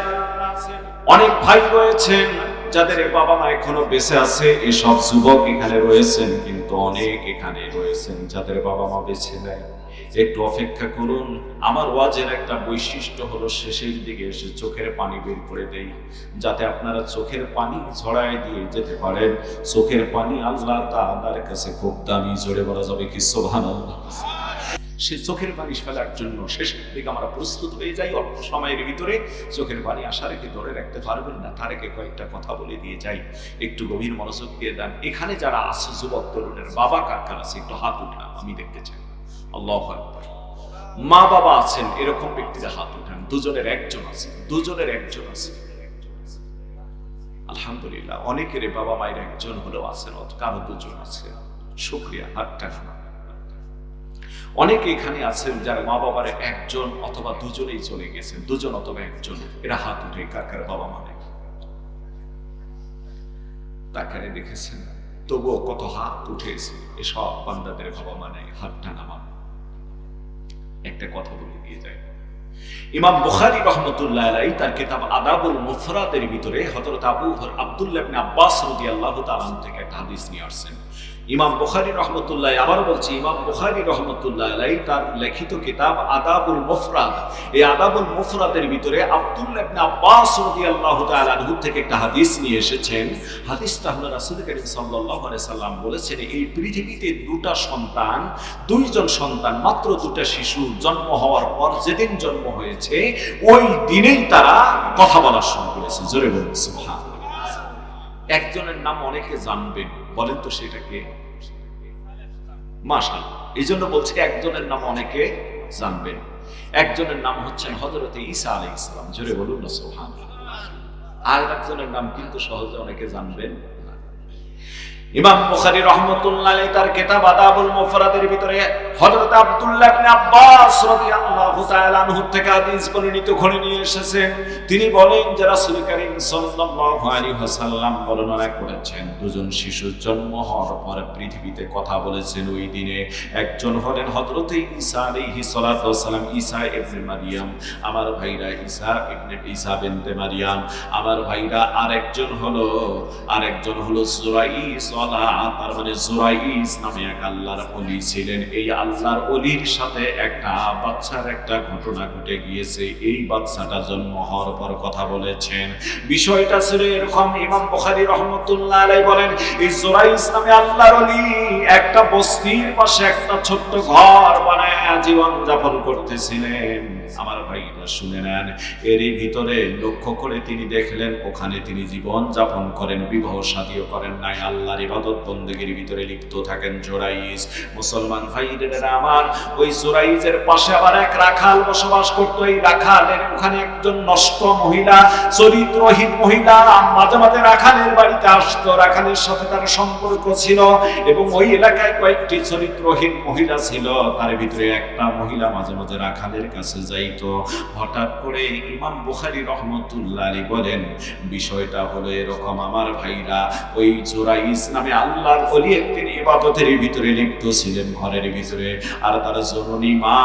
অনেক ভাই রয়েছেন যাদের বাবা মা এখনো বেঁচে আছে, এসব যুবক এখানে রয়েছেন, কিন্তু অনেক এখানে রয়েছেন যাদের বাবা মা বেঁচে নেই। একটু অপেক্ষা করুন। আমার ওয়াজের একটা বৈশিষ্ট্য হলো শেষের দিকে এসে চোখের পানি বের করে দেই, যাতে আপনারা চোখের পানি ঝরায় দিয়ে যেতে পারেন। চোখের পানি আল্লাহ তাআলার কাছে খুব দামি। জোরে বলা যাবে কি সুবহানাল্লাহ? সে চোখের পানি ফেলার জন্য শেষের দিকে আমরা প্রস্তুত হয়ে যাই। অল্প সময়ের ভিতরে চোখের পানি আসার কি ধরে রাখতে পারবেন না, তার আগে কয়েকটা কথা বলে দিয়ে যাই। একটু গভীর মনোযোগ দিয়ে দেন। এখানে যারা আছে যুবক তরুণের বাবা কার কার আছে একটু হাত উঠান, আমি দেখতে চাই। আল্লাহু আকবার। মা বাবা আছেন এরকম ব্যক্তিদের হাত উঠান। দুজনের একজন আছে, দুজনের একজন আছে। আলহামদুলিল্লাহ, অনেকের বাবা মায়ের একজন হলেও আছেন, কারো দুজন আছে। শুকরিয়া, হাতটা না। অনেকে এখানে আছেন যার মা বাবার একজন অথবা দুজনেই চলে গেছেন, দুজন অথবা একজন। এরা হাত উঠে কার কার বাবা মা নেই তাকারে দেখেছেন? তবুও কত হাত উঠেছে। এসব বান্দাদের বাবা মা নেই, হাতটা নামান। একটা কথা বলে দিয়ে যায়। ইমাম বুখারী রাহমাতুল্লাহ আলাইহি তার কিতাব আদাবুল মুফরাদের ভিতরে হযরত আব্দুল্লাহ ইবনে আব্বাস রাদিয়াল্লাহু তাআলা থেকে একটা হাদিস নিয়ে আসছেন। ইমাম বুখারী রাহমাতুল্লাহ, আবার বলছি, ইমাম বুখারী রাহমাতুল্লাহ আলাইহি তার লিখিত কিতাব আদাবুল মুফরাদ, এই আদাবুল মুফরাদের ভিতরে আব্দুল্লাহ ইবনে আব্বাস রাদিয়াল্লাহু তাআলা আনহু থেকে একটা হাদিস নিয়ে এসেছেন। হাদিসটা হলো রাসূল করিম সাল্লাল্লাহু আলাইহি সাল্লাম বলেছেন, এই পৃথিবীতে দুইজন সন্তান, মাত্র দুটা শিশু জন্ম হওয়ার পর যেদিন জন্ম হয়েছে ওই দিনেই তারা কথা বলা শুরু করেছে। জোরে বলুন সুবহানাল্লাহ। একজনের নাম অনেকে জানবেন, বলেন তো সেটা কে? মাশাআল্লাহ। এই জন্য বলছি একজনের নাম অনেকে জানবেন। একজনের নাম হচ্ছেন হযরত ঈসা আলাইহিস সালাম। জোরে বলুন না সুবহানাল্লাহ। আর একজনের নাম কিন্তু সহজে অনেকে জানবেন। ইমাম বুখারী রাহমাতুল্লাহ আলাইহি তার কিতাব আদাবুল মুফরাদের ভিতরে হযরত আব্দুল্লাহ ইবনে আব্বাস রাদিয়াল্লাহু তাআলা আনহু থেকে হাদিস বর্ণিত করে নিয়ে এসেছেন। তিনি বলেন যে রাসূল করিম সাল্লাল্লাহু আলাইহি ওয়াসাল্লাম বর্ণনা করেছেন, দুজন শিশু জন্ম হওয়ার পর পৃথিবীতে কথা বলেছেন ওই দিনে। একজন হলেন হযরত ঈসা আলাইহিস সালাতু ওয়াস সালাম, ঈসা ইবনে মারইয়াম। আমার ভাইরা, ঈসা বিনতে মারইয়াম। আমার ভাইরা, আরেকজন হলো জুরাইস, তার মানে জুরাইস নামে এক আল্লাহর ওলি ছিলেন। এই আল্লাহর ওলির সাথে একটা বাচ্চার একটা ঘটনা ঘটে গিয়েছে। এই বাচ্চাটা জন্ম হওয়ার পর কথা বলেছেন। বিষয়টা ছিল এরকম, ইমাম বুখারী রাহমাতুল্লাহ আলাইহি বলেন, এই জুরাইস নামে আল্লাহর ওলি একটা বস্তির পাশে একটা ছোট্ট ঘর বানায় জীবন যাপন করতেছিলেন। আমার ভাইরা শুনে নেন, এরই ভিতরে লক্ষ্য করে তিনি দেখলেন ওখানে তিনি জীবন যাপন করেন, বিবাহ শাদীও করেন নাই, আল্লাহর ইবাদত বন্দেগীর ভিতরে লিপ্ত থাকেন জুরাইস। মুসলমান ভাইরা আমার, ওই জুরাইসের পাশে আবার এক রাখাল বসবাস করত। এই রাখালের ওখানে একজন নষ্ট মহিলা, চরিত্রহীন মহিলা মাঝে মাঝে রাখালের বাড়িতে আসতো, রাখালের সাথে তার সম্পর্ক ছিল। এবং ওই এলাকায় কয়েকটি চরিত্রহীন মহিলা ছিল, তার ভিতরে একটা মহিলা মাঝে মাঝে রাখালের কাছে যাইতো। হঠাৎ করে ইমাম বুখারী রাহমাতুল্লাহ আলাইহি বলেন, বিষয়টা হলো এরকম আমার ভাইরা, ওই জুরাইস নামে আল্লাহর ওলি একদিন ইবাদতের ভিতরে লিপ্ত ছিলেন ঘরের ভিতরে, আর তার জননী মা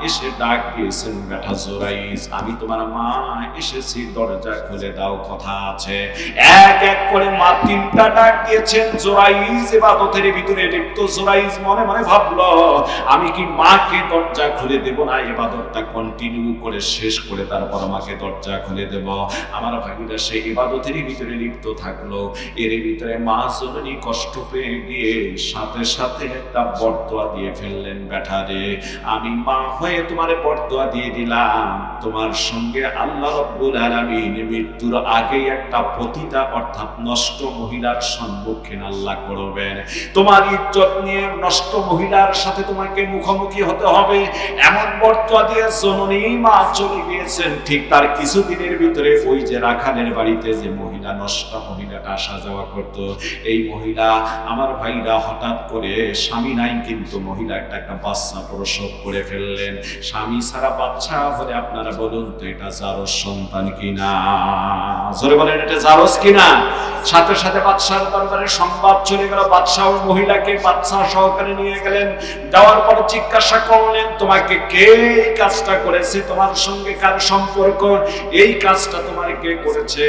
এসে ডাক দিয়েছেন, বেটা জুরাইস, আমি তোমার মা এসেছি, দরজা খুলে দাও, কথা আছে। এক এক করে মা তিনটা ডাক দিয়েছেন। জুরাইস ইবাদতের ভিতরে লিপ্ত। জুরাইস মনে মনে ভাবলো, আমি কি মাকে দরজা খুলে দেব না, ইবাদতটা কন্টিনিউ করে শেষ করে তারপর মাকে দরজা খুলে দেব। আমার ভাইরা, সে ইবাদতের ভিতরে লিপ্ত থাকলো। এর ভিতরে মা জননী কষ্ট পেয়ে গিয়ে সাথে সাথে একটা বরদোয়া দিয়ে ফেললেন, বেটা রে, আমি মা হয়ে তোমারে বরদোয়া দিয়ে দিলাম, তোমার সঙ্গে আল্লাহ রাব্বুল আলামিন মৃত্যুর আগেই একটা পতিতা অর্থাৎ নষ্ট মহিলার সম্মুখীন আল্লাহ করবেন। তোমার ইজ্জত নিয়ে নষ্ট মহিলার সাথে তোমাকে মুখোমুখি হতে হতে হবে, এমন বর্তোয়া দিয়ে জননী মা চলে গিয়েছেন। ঠিক তার কিছুদিনের ভিতরে ওই যে রাখালের বাড়িতে যে মহিলা, নষ্ট মহিলাটা আসা যাওয়া করত, এই মহিলা আমার ভাইরা হঠাৎ করে স্বামী নাই কিন্তু মহিলা একটা বাচ্চা প্রসব করে ফেললেন। স্বামী ছাড়া বাচ্চা হলে আপনারা বলুন তো এটা জারজ সন্তান কিনা? জোরে বলেন এটা জারজ কিনা? সাথে সাথে বাদশার দরবারে সংবাদ চলে গেল। বাদশাহ ওই মহিলাকে বাচ্চা সহকারে নিয়ে গেলেন। যাওয়ার পর জিজ্ঞাসা করলেন, তোমাকে কে এই কাজটা করেছে? তোমার সঙ্গে কার সম্পর্ক? এই কাজটা তোমার কে করেছে?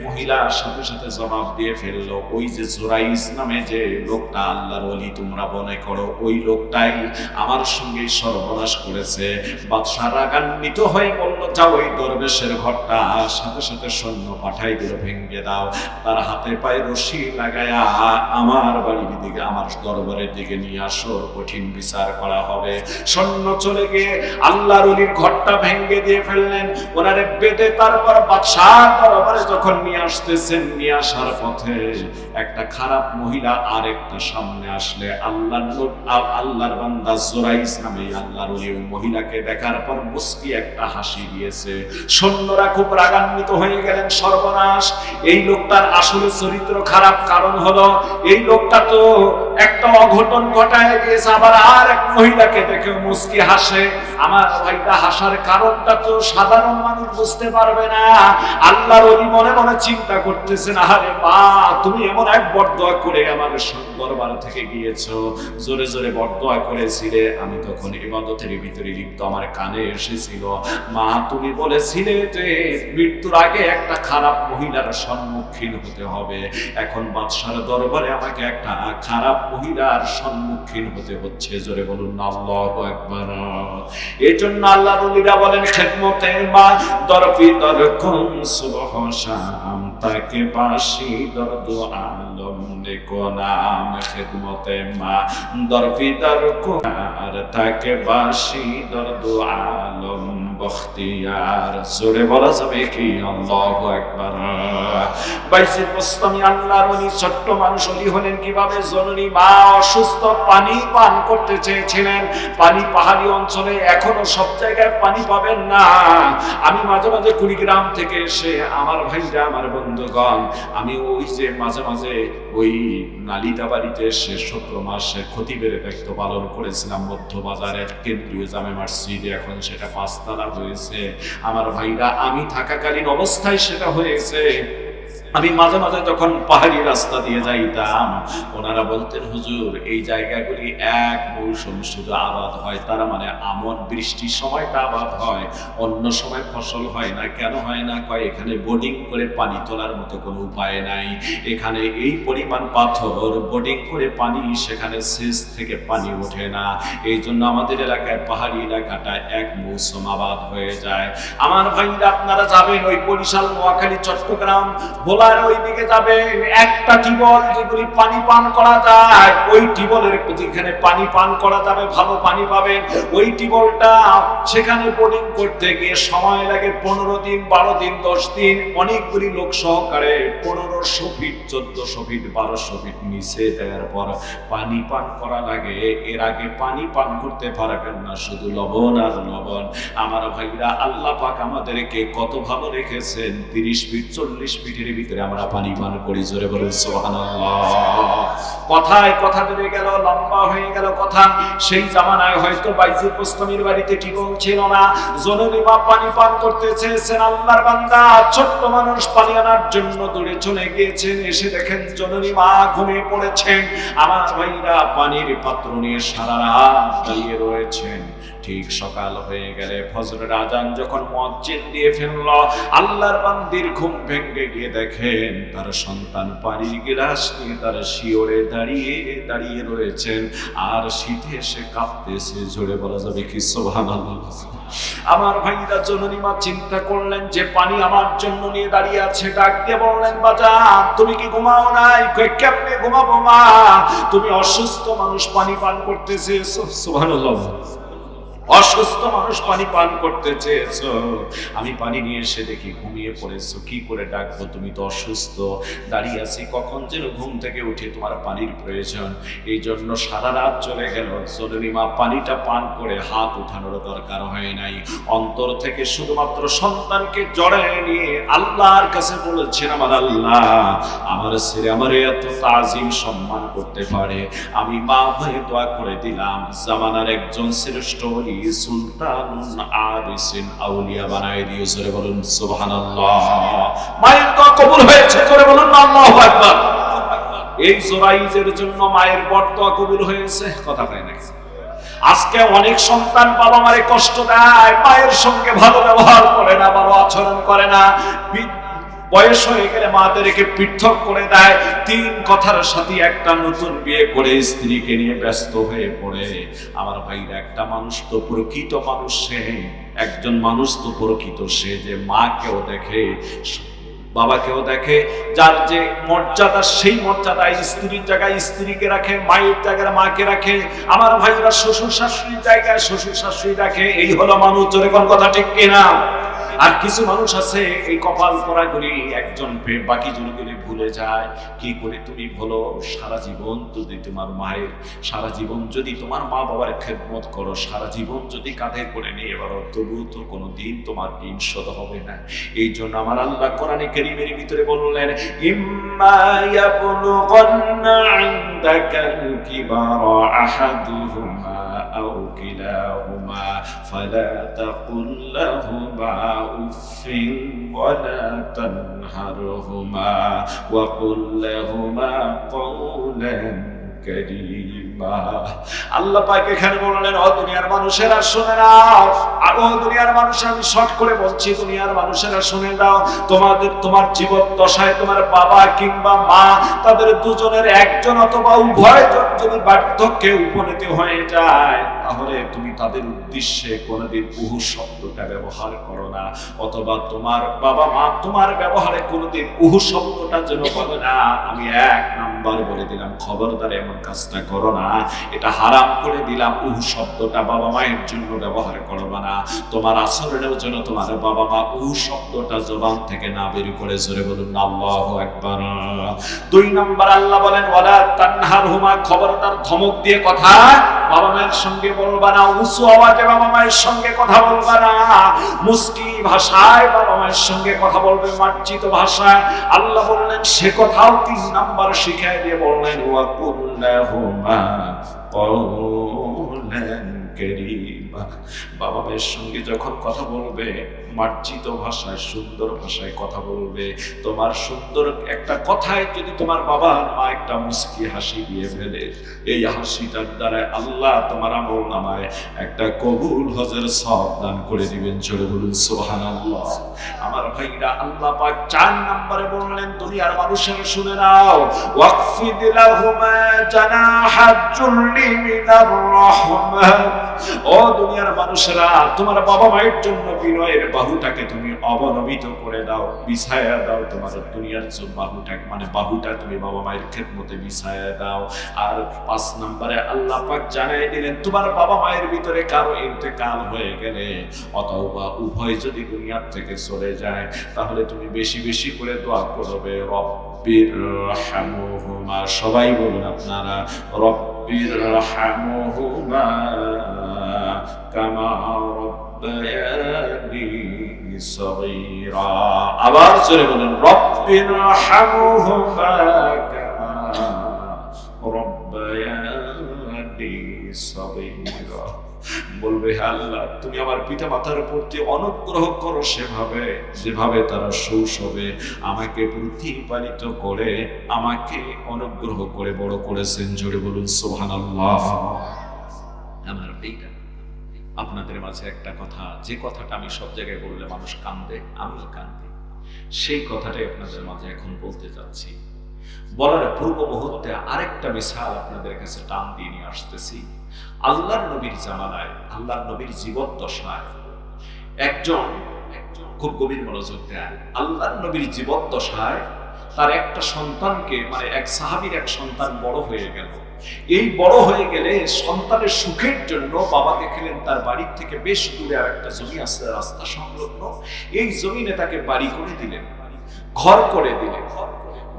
মহিলা সাথে সাথে জবাব দিয়ে ফেললো, ওই যে জুরাইজ নামে যে লোকটা আল্লাহর ওলি তোমরা মনে করো, ওই লোকটাই আমার সঙ্গে সর্বনাশ করেছে। বাদশা রাগান্বিত হয়ে বলল, যাও ওই দরবেশের ঘরটা সাথে সাথে সৈন্য পাঠাই দিল, ভেঙে দাও, তার হাতে পায়ে রশি লাগায়া আমার বাড়ির দিকে, আমার দরবারের দিকে নিয়ে আসো, কঠিন বিচার করা হবে। সৈন্য চলে গিয়ে আল্লাহর ওলির ঘরটা ভেঙে দিয়ে ফেললেন, ওনারে বেঁধে তারপর বাদশার দরবারে যখন নিয়ে আসতেছেন, নিয়ে আসার পথে একটা খারাপ মহিলা আরেকটা সামনে আসলে আল্লাহর বান্দা জুরাইজ নামে আল্লাহর ওলি ওই মহিলাকে দেখার পর মুস্কি একটা হাসি দিয়েছে। সৈন্যরা খুব রাগান্বিত হয়ে গেলেন, সর্বনাশ, এই লোকটার আসলে চরিত্র খারাপ। কারণ হলো এই লোকটা তো একটা অঘটন ঘটায় দিয়েছে, আবার আর এক মহিলাকে দেখে মুস্কি হাসে। আমার ভাইটা হাসার কারণটা তো সাধারণ মানুষ বুঝতে পারবে না। আল্লাহর ওলি মনে মনে চিন্তা করতেছেন, আরে মা, তুমি এমন এক বরদোয়া করে আমার দরবার থেকে গিয়েছো, জোরে জোরে বরদোয়া করেছিলে, আমি তখন ইবাদতের ভিতরে লিপ্ত, আমার কানে এসেছিল, মা তুমি বলেছিলে যে মৃত্যুর আগে একটা খারাপ মহিলার সম্মুখীন হতে হবে। এখন বাদশার দরবারে আমাকে একটা খারাপ মহিলার সম্মুখীন হতে হচ্ছে। জোরে বলুন আল্লাহু আকবার। এই জন্য আল্লাহর ওলিরা বলেন, খেদমতে মা দরফি দরকুম সুবহ শাম তাকে বাসি দরদ আলম নেকো নাম। খেদমতে মা দরফি দরকুম আর তাকে বাসি দরদ আলম বখতিয়ার। জোরে বলা যাবে কি আল্লাহু আকবার। বাইজিদ বুস্তামি আল্লাহর ওলি, ছোট্ট মানুষ ওলি হলেন কিভাবে? জননী মা অসুস্থ, পানি পান করতে চেয়েছিলেন। পানি পাহাড়ি অঞ্চলে এখনো সব জায়গায় পানি পাবেন না। আমি মাঝে মাঝে কুড়িগ্রাম থেকে এসে আমার ভাইরা, আমার বন্ধুগণ, আমি ওই যে মাঝে মাঝে ওই নালিতা বাড়িতে এসে 17 মাসে খতিবের দায়িত্ব পালন করেছিলাম মধ্য বাজারের কেন্দ্রীয় জামে মসজিদে, এখন সেটা 5 তলা হয়েছে। আমার ভাইরা, আমি থাকাকালীন অবস্থায় সেটা হয়েছে। আমি মাঝে মাঝে যখন পাহাড়ি রাস্তা দিয়ে যাইতাম, ওনারা বলতেন, হুজুর এই জায়গাগুলি এক মৌসুম শুধু আবাদ হয়, তারা মানে আমন বৃষ্টির সময়টা আবাদ হয়, অন্য সময় ফসল হয় না। কেন হয় না? কয় এখানে বোর্ডিং করে পানি তোলার মতো কোনো উপায় নাই। এখানে এই পরিমাণ পাথর, বোর্ডিং করে পানি, সেখানে সেচ থেকে পানি ওঠে না। এই জন্য আমাদের এলাকায় পাহাড়ি এলাকাটা এক মৌসুম আবাদ হয়ে যায়। আমার ভাইরা, আপনারা যাবেন ওই বরিশাল, নোয়াখালী, চট্টগ্রাম, ভোলার ওই দিকে যাবেন, একটা টিবল যেগুলি পানি পান করা যায়, ওই টিবলের যেখানে পানি পান করা যাবে, ভালো পানি পাবেন, ওই টিবলটা সেখানে বোর্ডিং করতে গিয়ে সময় লাগে 15 দিন, 12 দিন, 10 দিন, অনেকগুলি লোক সহকারে 1500 ফিট, 1400 ফিট, 1200 ফিট নিচে দেওয়ার পর পানি পান করা লাগে। এর আগে পানি পান করতে পারবেন না, শুধু লবণ আর লবণ। আমার ভাইরা, আল্লাহ পাক আমাদেরকে কত ভালো রেখেছেন, 30 ফিট 40 ফিটের ভিতরে আমরা পানি পান করি। জোরে বলুন সুবহানাল্লাহ। কথায় কথা বেড়ে গেল, লম্বা হয়ে গেল কথা। সেই জামানায় হয়তো বাইজিদ বুস্তামির বাড়িতে টিবল ছিল না, জননী মা পানি পান করতে চেয়েছেন। আল্লাহর বান্দা ছোট্ট মানুষ পানি আনার জন্য দূরে চলে গিয়েছেন, এসে দেখেন জননী মা ঘুমিয়ে পড়েছেন। আমার ভাইরা, পানির পাত্র নিয়ে সারা রাত দাঁড়িয়ে রয়েছেন। ঠিক সকাল হয়ে গেলে ফজরের আজান যখন মুয়াজ্জিন দিয়ে ফেলল, আল্লাহর বান্দির ঘুম ভেঙে গিয়ে দেখেন তার সন্তান পানির গিলাস নিয়ে তার শিওরে দাঁড়িয়ে দাঁড়িয়ে রয়েছেন, আর শীতে সে কাঁপতেছে। জোরে বলা যাবে কি সুবহানাল্লাহ। আমার ভাইরা, জননী মা চিন্তা করলেন যে পানি আমার জন্য নিয়ে দাঁড়িয়ে আছে। ডাক দিয়ে বললেন, বাজান তুমি কি ঘুমাও নাই? কেমনে ঘুমাবো মা, তুমি অসুস্থ মানুষ, পানি পান করতেছে। সুবহানাল্লাহ। অসুস্থ মানুষ পানি পান করতে চেয়েছো, আমি পানি নিয়ে এসে দেখি ঘুমিয়ে পড়েছো, কি করে ডাকবো, তুমি তো অসুস্থ, দাঁড়িয়ে আছি, কখন যেন ঘুম থেকে উঠে তোমার পানির প্রয়োজন, এই জন্য সারা রাত চলে গেল। জননী মা পানিটা পান করে হাত উঠানোর দরকার হয় নাই, অন্তর থেকে শুধুমাত্র সন্তানকে জড়ায় নিয়ে আল্লাহর কাছে বলেছেন, আমার আল্লাহ আমার ছেলে আমার এত তাজিম সম্মান করতে পারে, আমি মা হয়ে দোয়া করে দিলাম জামানার একজন শ্রেষ্ঠ ওলি সুলতানুন আরিসিন আউলিয়া বানায় দিও। জোরে বলুন সুবহানাল্লাহ। মায়ের দোয়া কবুল হয়েছে, জোরে বলুন আল্লাহু আকবার। এই জোরাইজের জন্য মায়ের বড় দোয়া কবুল হয়েছে, কথা কয় না। আজকে অনেক সন্তান বাবা মারে কষ্ট দেয়, মায়ের সঙ্গে ভালো ব্যবহার করে না, ভালো আচরণ করে না, বয়স হয়ে গেলে মাদেরকে পৃথক করে দেয়, তিন কথার সাথে একটা নতুন বিয়ে করে স্ত্রীকে নিয়ে ব্যস্ত হয়ে পড়ে। আমার ভাইরা, একটা মানুষ তো প্রকৃত মানুষ, সে একজন মানুষ তো প্রকৃত সে যে মাকেও দেখে বাবাকেও দেখে, যার যে মর্যাদা সেই মর্যাদায় স্ত্রীর জায়গায় স্ত্রীকে রাখে, মায়ের জায়গায় মাকে রাখে। আমার ভাইরা শ্বশুর শাশুড়ির জায়গায় শ্বশুর শাশুড়ি রাখে, এই হলো মানুষ। জোরে কোন কথা ঠিক কিনা? আর কিছু মানুষ আছে এই কপাল পরাগুলি একজন বাকি জনগুলি ভুলে যায়। কি করে তুমি বলো, সারা জীবন যদি তোমার মায়ের, সারা জীবন যদি তোমার মা বাবার খেদমত করো, সারা জীবন যদি কাঁধে করে নিয়ে বলো, তবুও তো কোনো দিন তোমার দিন শত হবে না। এই জন্য আমার আল্লাহ কোরআনে কারীমের ভিতরে বললেন, ইম্মা ইয়াবলুগান্না ইনদাকাল কিবারা আহাদুহুমা আও কিলাহুমা ফালা তাকুল লাহুমা উফিন ওয়ালা তানহারহুমা ওয়া কুল লাহুমা কওলান কারীমা। আল্লাহ পাক এখানে বললেন, ও দুনিয়ার মানুষেরা শুনে নাও, আর ও দুনিয়ার মানুষ, আমি শর্ট করে বলছি, দুনিয়ার মানুষেরা শুনে নাও, তোমার জীবন দশায় তোমার বাবা কিংবা মা, তাদের দুজনের একজন অথবা উভয়জন যদি বার্ধক্যে উপনীত হয়ে যায়, তাহলে তুমি তাদের উদ্দেশ্যে কোনোদিন উহু শব্দটা ব্যবহার করো না, অথবা তোমার বাবা মা তোমার ব্যবহারে কোনোদিন উহু শব্দটা যেন বলে না। আমি এক নাম্বার বলে দিলাম, খবরদার এমন কাজটা করো না, এটা হারাম করে দিলাম। উহু শব্দটা বাবা মায়ের জন্য ব্যবহার করবে না, তোমার আচরণেও যেন তোমার বাবা মা উহু শব্দটা জবান থেকে না বের করে। জোরে বলুন আল্লাহু আকবার। দুই নাম্বার আল্লাহ বলেন, ওয়ালা তানহারহুমা, খবরদার ধমক দিয়ে কথা বাবা মায়ের সঙ্গে বলবা না, উঁচু আওয়াজে বাবা মায়ের সঙ্গে কথা বলবা না, মুস্কি ভাষায় বাবা মায়ের সঙ্গে কথা বলবে, মার্জিত ভাষায়। আল্লাহ বললেন সে কথাও তিন নাম্বার শিখাই দিয়ে বললেন, ওয়া কুল্লাহুমা কওলান কারীমা। বাবা মায়ের সঙ্গে যখন কথা বলবে, মার্জিত ভাষায়, সুন্দর ভাষায় কথা বলবে। তোমার সুন্দর একটা কথায় যদি তোমার বাবা মা একটা মুস্কি হাসি দিয়ে ফেলে, এই হাসিটার দ্বারা আল্লাহ তোমার আমল নামায় একটা কবুল হজের সওয়াব দান করে দিবেন। জোরে বলুন সুবহানাল্লাহ। আমার ভাইরা, আল্লাহ পাক চার নম্বরে বললেন, দুনিয়ার মানুষেরা শুনে নাও, ওয়াকফিদ লাহুমা জানাহাজ যুল্লি মিনার রাহমা। ও দুনিয়ার মানুষেরা, তোমার বাবা মায়ের জন্য বিনয়ের বাহুটাকে তুমি অবনমিত করে দাও, বিছায়া দাও। তোমার দুনিয়ার বাহুটাকে, মানে বাহুটা তুমি বাবা মায়ের খেদমতে বিছায়া দাও। আর পাঁচ নম্বরে আল্লাহ পাক জানাই দিলেন, তোমার বাবা মায়ের ভিতরে কারো ইন্তেকাল হয়ে গেলে অথবা উভয় যদি দুনিয়ার থেকে চলে যায়, তাহলে তুমি বেশি বেশি করে দোয়া করবে, রব্বিরহামহুমা। সবাই বলুন আপনারা, রব্বিরহামহুমা কামা রব্বায়ানি সগীরা। আবার জোরে বলেন, রব্বিরহামহুমা কামা রব্বায়ানি সগীরা। বলবে, হে আল্লাহ, তুমি আমার পিতা মাতার প্রতি অনুগ্রহ করো সেভাবে যেভাবে তারা শৈশবে আমাকে প্রতিপালিত করে, আমাকে অনুগ্রহ করে বড় করেছেন। জোরে বলুন সুবহানাল্লাহ। আমার ভাইরা, আপনাদের মাঝে একটা কথা, যে কথাটা আমি সব জায়গায় বললে মানুষ কান্দে, আমিও কান্দি, সেই কথাটাই আপনাদের মাঝে এখন বলতে যাচ্ছি। বলার পূর্ব মুহূর্তে আরেকটা মিসাল আপনাদের কাছে টান দিয়ে নিয়ে আসতেছি। আল্লাহর নবীর জামানায়, আল্লাহর নবীর জীবদ্দশায় একজন খুব গভীর মনোযোগ দেন, আল্লাহর নবীর জীবদ্দশায় তার একটা সন্তানকে, মানে এক সাহাবীর এক সন্তান বড় হয়ে গেল। এই বড় হয়ে গেলে সন্তানের সুখের জন্য বাবা দেখলেন তার বাড়ির থেকে বেশ দূরে আর একটা জমি আছে রাস্তা সংলগ্ন, এই জমিনে তাকে বাড়ি করে দিলেন, ঘর করে দিলেন,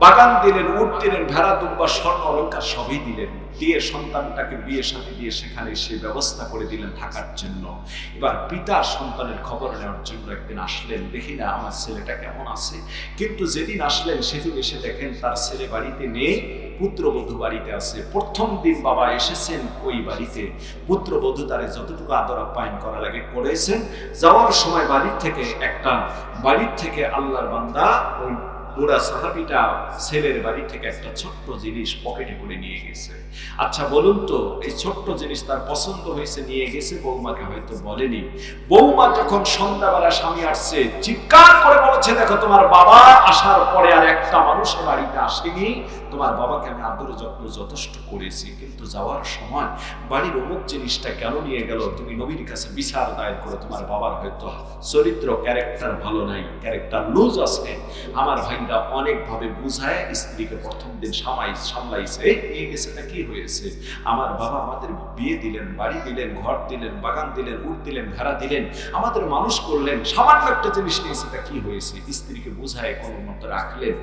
বাগান দিলেন, উট দিলেন, ভেড়া দুম্বা স্বর্ণ অলংকার সবই দিলেন, দিয়ে সন্তানটাকে বিয়ে সাথে দিয়ে সেখানে সে ব্যবস্থা করে দিলেন থাকার জন্য। এবার পিতা সন্তানের খবর নেওয়ার জন্য একদিন আসলেন, দেখি না আমার ছেলেটা কেমন আছে। কিন্তু যেদিন আসলেন সেদিন এসে দেখেন তার ছেলে বাড়িতে নেই, পুত্রবধূ বাড়িতে আছে। প্রথম দিন বাবা এসেছেন ওই বাড়িতে, পুত্রবধূ তারে যতটুকু আদর আপ্যায়ন করা লাগে করেছেন। যাওয়ার সময় বাড়ির থেকে আল্লাহর বান্দা ওই বুড়া সাহাবীটা ছেলের বাড়ি থেকে একটা ছোট্ট জিনিস পকেটে করে নিয়ে গেছে। আচ্ছা বলুন তো, এই ছোট্ট জিনিস তার পছন্দ হয়েছে, নিয়ে গেছে, বৌমাকে হয়তো বলেনি। বৌমা যখন সন্ধ্যাবেলা স্বামী আসছে চিৎকার করে বলেছে, দেখো তোমার বাবা আসার পরে আর একটা মানুষের বাড়িতে আসেনি, তোমার বাবাকে আমি আদর যত্ন যথেষ্ট করেছি, কিন্তু যাওয়ার সময় বাড়ির অমুক জিনিসটা কেন নিয়ে গেল, তুমি নবীর কাছে বিচার দায়ের করো, তোমার বাবার হয়তো চরিত্র ক্যারেক্টার ভালো নাই, ক্যারেক্টার লুজ আছে। আমার ভাইরা অনেকভাবে বুঝায় স্ত্রীকে প্রথম দিন সামলাইছে, নিয়ে গেছে, তা কি হয়েছে, আমার বাবা আমাদের বিয়ে দিলেন, বাড়ি দিলেন, ঘর দিলেন, বাগান দিলেন, উট দিলেন, ভেড়া দিলেন, আমাদের মানুষ করলেন, সামান্য একটা জিনিস নিয়েছে, তা কি হয়েছে, স্ত্রীকে বুঝায় কোনো মতো রাখলেন।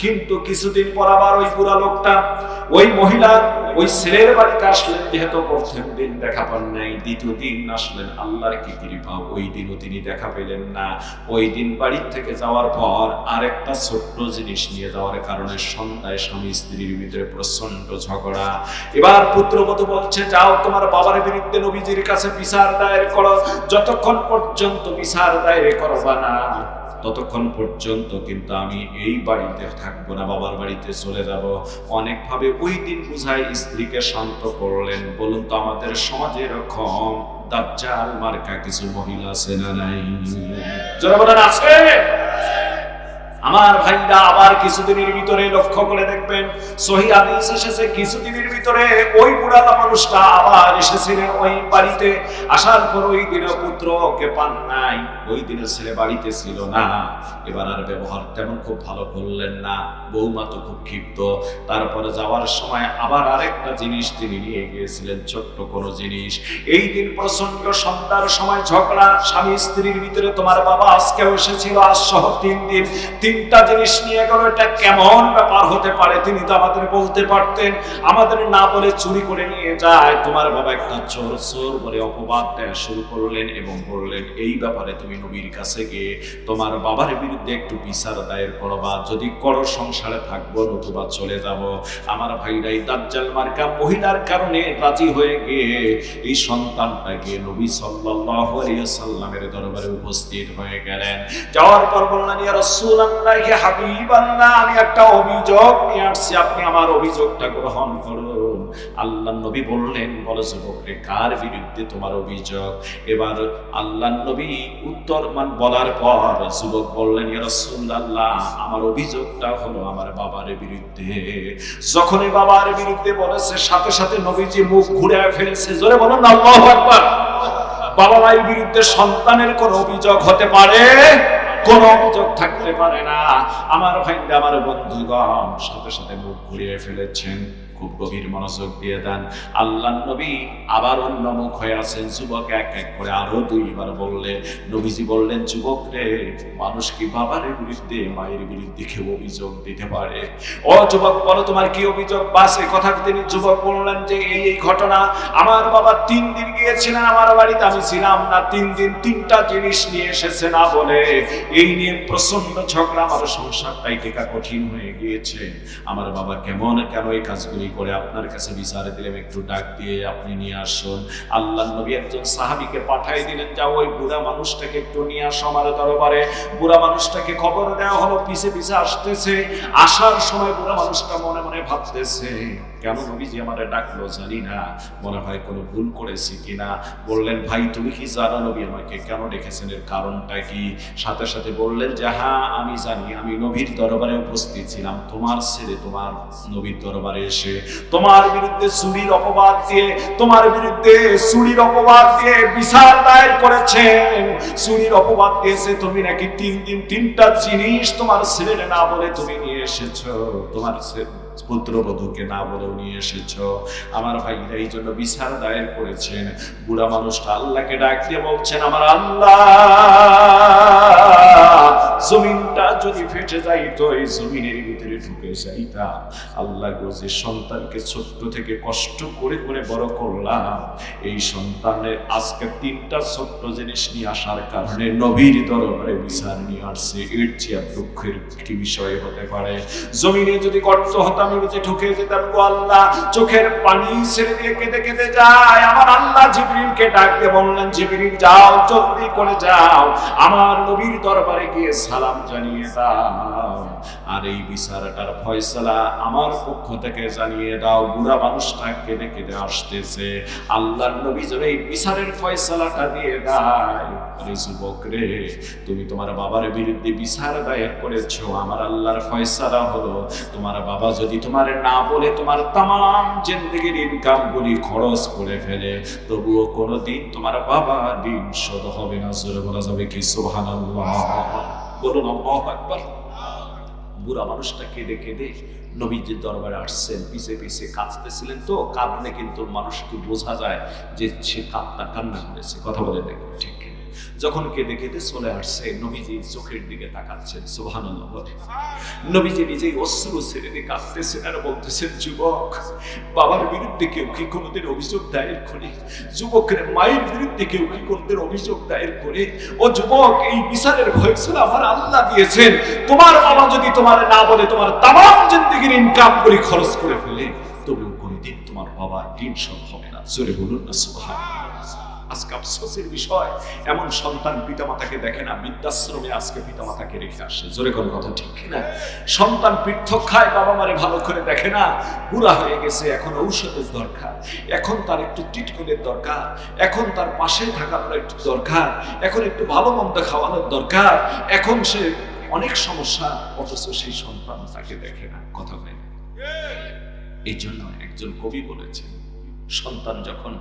কিন্তু কিছুদিন পর আবার ওই পুরা লোকটা, ওই মহিলা ওই ছেলের বাড়িতে আসলেন, যেহেতু প্রথম দিন দেখা পান নাই, দ্বিতীয় দিন আসলেন, আল্লাহর কি কৃপা ওই দিনও তিনি দেখা পেলেন না। ওই দিন বাড়ির থেকে যাওয়ার পর আরেকটা ছোট্ট জিনিস নিয়ে যাওয়ার কারণে সন্ধ্যায় স্বামী স্ত্রীর ভিতরে প্রচন্ড ঝগড়া। এবার পুত্রবধূ বলছে, যাও তোমার বাবার বিরুদ্ধে নবীজির কাছে বিচার দায়ের করো, যতক্ষণ পর্যন্ত বিচার দায়ের করবা না ততক্ষণ পর্যন্ত কিন্তু আমি এই বাড়িতে থাকবো না, বাবার বাড়িতে চলে যাব। অনেকভাবে ওই দিন বুঝাই স্ত্রীকে শান্ত করলেন। বলুন তো আমাদের সমাজে এরকম দাজ্জাল মার্কা কিছু মহিলা আছে না নাই? যারা বলেন আছে। আমার ভাইরা আবার কিছুদিনের ভিতরে লক্ষ্য করে দেখবেন সহিহ হাদিস এসেছে, কিছুদিনের ভিতরে ওই বুড়া মানুষটা আবার এসেছিলেন ওই বাড়িতে। আসার পর ওই দিনে পুত্রকে পান নাই, ওই দিনে ছেলে বাড়িতে ছিল না। এবার আর ব্যবহার তেমন খুব ভালো করলেন না, বৌমা তো খুব ক্ষিপ্ত। তারপরে যাওয়ার সময় আবার আরেকটা জিনিস তিনি নিয়ে গিয়েছিলেন, ছোট্ট কোনো জিনিস। এই দিন প্রচন্ড সন্ধ্যার সময় ঝগড়া স্বামী স্ত্রীর ভিতরে, তোমার বাবা আজকেও এসেছিল, আজ সহ 3 দিন, তিনটা জিনিস নিয়ে গেল, এটা কেমন ব্যাপার হতে পারে, তিনি তো আমাদের বলতে পারতেন, আমাদের না বলে চুরি করে নিয়ে যায়, তোমার বাবা একটা চোর চোর বলে অপবাদ দেয়া শুরু করলেন এবং বললেন, এই ব্যাপারে তুমি নবীর কাছে গিয়ে তোমার বাবার বিরুদ্ধে একটু বিচার দায়ের করবা, যদি করো সংসারে থাকবো, নতুবা চলে যাব। আমার ভাইরা এই দাজ্জাল মার্কা মহিলার কারণে রাজি হয়ে গিয়ে এই সন্তানটা গিয়ে নবী সাল্লাল্লাহু আলাইহি সাল্লামের দরবারে উপস্থিত হয়ে গেলেন। যাওয়ার পর বললেন, ইয়া রাসূলুল্লাহ, ইয়া হাবিবাল্লাহ, আমি একটা অভিযোগ নিয়ে আসছি, আপনি আমার অভিযোগটা গ্রহণ করুন। আল্লাহর নবী বললেন, বলো যুবকরে, কার বিরুদ্ধে তোমার অভিযোগ? এবার আল্লাহর নবী উত্তর বলার পর যুবক বললেন, ইয়া রাসূলুল্লাহ, আমার অভিযোগটা হলো আমার বাবার বিরুদ্ধে। যখনই বাবার বিরুদ্ধে বলেছে সাথে সাথে নবীজি মুখ ঘুরে ফেলেছে। জোরে বলুন আল্লাহু আকবার। বাবা মায়ের বিরুদ্ধে সন্তানের কোন অভিযোগ হতে পারে? কোন অভিযোগ থাকতে পারে না। আমার ভাইরা, আমার বন্ধুগণ, সাথে সাথে মুখ ঘুরিয়ে ফেলেছেন। খুব গভীর মনোযোগ দিয়ে দেন। আল্লাহর নবী আবার অন্যমুখ হয়ে আছেন। যুবক এক এক করে আরো 2 বার বললে নবীজি বললেন, যুবক রে, মানুষ কি বাবার বিরুদ্ধে মায়ের বিরুদ্ধে কেউ অভিযোগ দিতে পারে? ও যুবক, বলো তোমার কি অভিযোগ? বাস এই কথা তিনি যুবক বললেন যে এই ঘটনা, আমার বাবা 3 দিন গিয়েছিলেন আমার বাড়িতে, আমি ছিলাম না 3 দিন, 3টা জিনিস নিয়ে এসেছে না বলে এই নিয়ে প্রচন্ড ঝগড়া, আমার সংসারটাই টেকা কঠিন হয়ে গিয়েছে। আমার বাবা কেন এই কাজগুলি করে, আপনার কাছে বিচার দিলাম, একটু ডাক দিয়ে আপনি নিয়ে আসুন। আল্লাহর নবী একজন সাহাবীকে পাঠিয়ে দিলেন, যাও ওই বুড়া মানুষটাকে একটু নিয়ে আসো আমার দরবারে। বুড়া মানুষটাকে খবর দেওয়া হলো, পিছে পিছে আসতেছে। আসার সময় বুড়া মানুষটা মনে মনে ভাবতেছে, কেন নবীজি আমারে ডাকলো জানি না, মনে হয় কোনো ভুল করেছি কিনা। বললেন, ভাই তুমি কি জানো নবী আমাকে কেন ডেকেছেন, এর কারণটা কি? সাথে সাথে বললেন যে, হ্যাঁ আমি জানি, আমি নবীর দরবারে উপস্থিত ছিলাম, তোমার ছেলে তোমার নবীর দরবারে এসে তোমার বিরুদ্ধে চুরির অপবাদ দিয়ে বিচার দায়ের করেছেন। চুরির অপবাদ দিয়েছে, তুমি নাকি 3 দিন 3টা জিনিস তোমার ছেলে না বলে তুমি নিয়ে এসেছো, তোমার পুত্রবধূকে না বলেও নিয়ে এসেছো। আমার ভাইরা এই জন্য বিচার দায়ের করেছেন। বুড়া মানুষটা আল্লাহকে ডাক দিয়ে বলছেন, আমার আল্লাহ, জমিনটা যদি ফেটে যাইতো, এই জমিনের ভিতরে ঢুকে যাইতাম। আল্লাহ গো, যে সন্তানকে ছোট্ট থেকে কষ্ট করে করে বড় করলাম, এই সন্তানের আজকে 3টা ছোট্ট জিনিস নিয়ে আসার কারণে নবীর দরবারে বিচার নিয়ে আসছে। এর চেয়ে দুঃখের কি বিষয় হতে পারে? জমিনে যদি গর্ত হতাম, যে ঢুকে যেতাম গো আল্লাহ, চোখের পানি ছেড়ে দিয়ে কেঁদে কেঁদে যায়। আমার আল্লাহ জিবরিলকে ডাক দিয়ে বললেন, জিবরিল যাও, জলদি করে যাও, আমার নবীর দরবারে গিয়ে সালাম জানিয়ে দাও, আর এই বিচারটার ফয়সালা আমার পক্ষ থেকে জানিয়ে দাও। বুড়া মানুষটা কেঁদে কেঁদে আসতেছে, আল্লাহর নবী যেন এই বিচারের ফয়সালাটা দিয়ে দেয়। আরে যুবক রে, তুমি তোমার বাবার বিরুদ্ধে বিচার দায়ের করেছো, আমার আল্লাহর ফয়সালা হলো, তোমার বাবা যদি তোমার না বলে তোমার তামাম জিন্দেগির ইনকাম গুলি খরচ করে ফেলে, তবুও কোনোদিন তোমার বাবা ঋণ শোধ হবে না। জোরে বলা যাবে কি সুবহানাল্লাহ? বলুন আল্লাহু আকবার। বুড়া মানুষটা কেঁদে কেঁদে নবীজির দরবারে আসছেন, পিছে পিছে কাঁদতেছিলেন, তো কাঁদলে কিন্তু মানুষকে বোঝা যায় যে সে কান্না করেছে। কথা বলে দেখুন ঠিক কিনা? যখন কেঁদে কেঁদে চলে আসছে, নবীজি চোখের দিকে তাকাচ্ছেন, সুবহানাল্লাহ। নবীজি নিজেই অশ্রু ছেড়ে দিয়ে কাঁদতেছেন আর বলতেছেন, যুবক, বাবার বিরুদ্ধে কেউ কি কোনোদিন অভিযোগ দায়ের করে? যুবকের মায়ের বিরুদ্ধে কেউ কি কোনোদিন অভিযোগ দায়ের করে? ও যুবক, এই বিচারের ফয়সালা আমার আল্লাহ দিয়েছেন। তোমার বাবা যদি তোমার না বলে তোমার তামাম জিন্দেগির ইনকাম করে খরচ করে ফেলে, তবুও কোনোদিন তোমার বাবার ঋণ শোধ হবে না। জোরে বলুন না সুবহানাল্লাহ। আজকে আফসোসের বিষয়, এমন সন্তান পিতামাতাকে দেখে না, বৃদ্ধাশ্রমে আজকে পিতামাতাকে রেখে আসে। জোরে কোন কথা ঠিক কিনা? সন্তান পৃথক খায়, বাবা মারে ভালো করে দেখে না। বুড়া হয়ে গেছে, এখন ঔষধের দরকার, এখন তার একটু ট্রিটমেন্টের দরকার, এখন তার পাশে থাকার একটু দরকার, এখন একটু ভালো মন্দ খাওয়ানোর দরকার, এখন সে অনেক সমস্যা, অথচ সেই সন্তান তাকে দেখে না। কথা হয় না? এই জন্য একজন কবি বলেছেন, সন্তান যখন,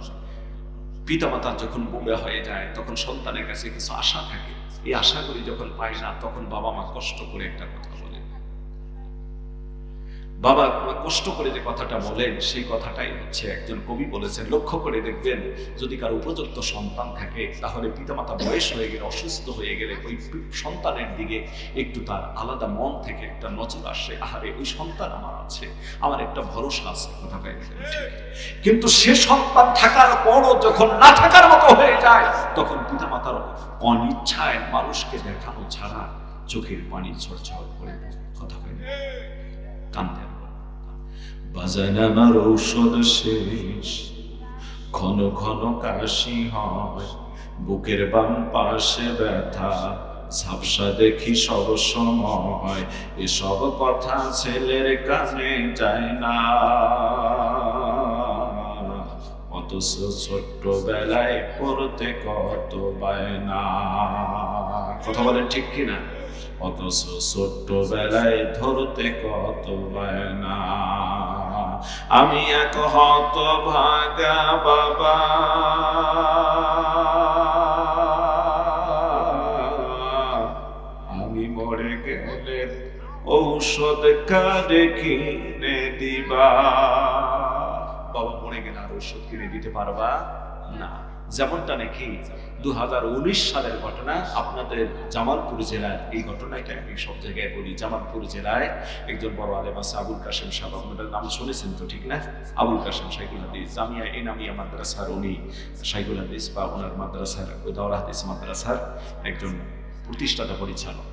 পিতামাতা যখন বুড়া হয়ে যায়, তখন সন্তানের কাছে কিছু আশা থাকে। এই আশাগুলি যখন পায় না, তখন বাবা মা কষ্ট করে একটা কথা বলে। বাবা কষ্ট করে যে কথাটা বলেন, সেই কথাটাই হচ্ছে একজন কবি বলেছেন, লক্ষ্য করে দেখবেন, যদি কারো উপযুক্ত সন্তান থাকে, তাহলে পিতামাতা বয়স হয়ে গেলে, অসুস্থ হয়ে গেলে, ওই সন্তানের দিকে একটু তার আলাদা মন থেকে একটা নজর আসে। আহারে, ওই সন্তান আমার আছে, আমার একটা ভরসা আছে। কথা পাই না? কিন্তু সে সন্তান থাকার পরও যখন না থাকার মতো হয়ে যায়, তখন পিতামাতার অনিচ্ছায় মানুষকে দেখানো ছাড়া চোখের পানি ঝরঝর করে। কথা পাই না? কান্দে। বাজান আমার ঔষধ শেষ, ঘন ঘন কাশি হয়, বুকের বাম পাশে ব্যথা, ঝাপসা দেখি সব সময়, এসব কথা ছেলের কানে যায় না, অথচ ছোট্ট বেলায় পড়তে কত বায়না। কথা বলেন ঠিক কিনা? অথচ ছোট্ট বেলায় ধরতে কত বায়না। আমি এক হতভাগা বাবা, আমি মরে গেলে ঔষধ কারে কিনে দিবা? বাবা মরে গেলে আর ঔষধ কিনে দিতে পারবা না। যেমনটা নাকি 2019 সালের ঘটনা, আপনাদের জামালপুর জেলার এই ঘটনাটা আমি সব জায়গায় বলি। জামালপুর জেলায় একজন বড় আলেম আছে, আবুল কাশেম সাহেব, আপনাদের নাম শুনেছেন তো, ঠিক না? আবুল কাশেম শাইখুল হাদিস, জামিয়া এনামিয়া মাদ্রাসার উনি শাইখুল হাদিস বা ওনার মাদ্রাসার দাওরা হাদিস মাদ্রাসার একজন প্রতিষ্ঠাতা পরিচালক।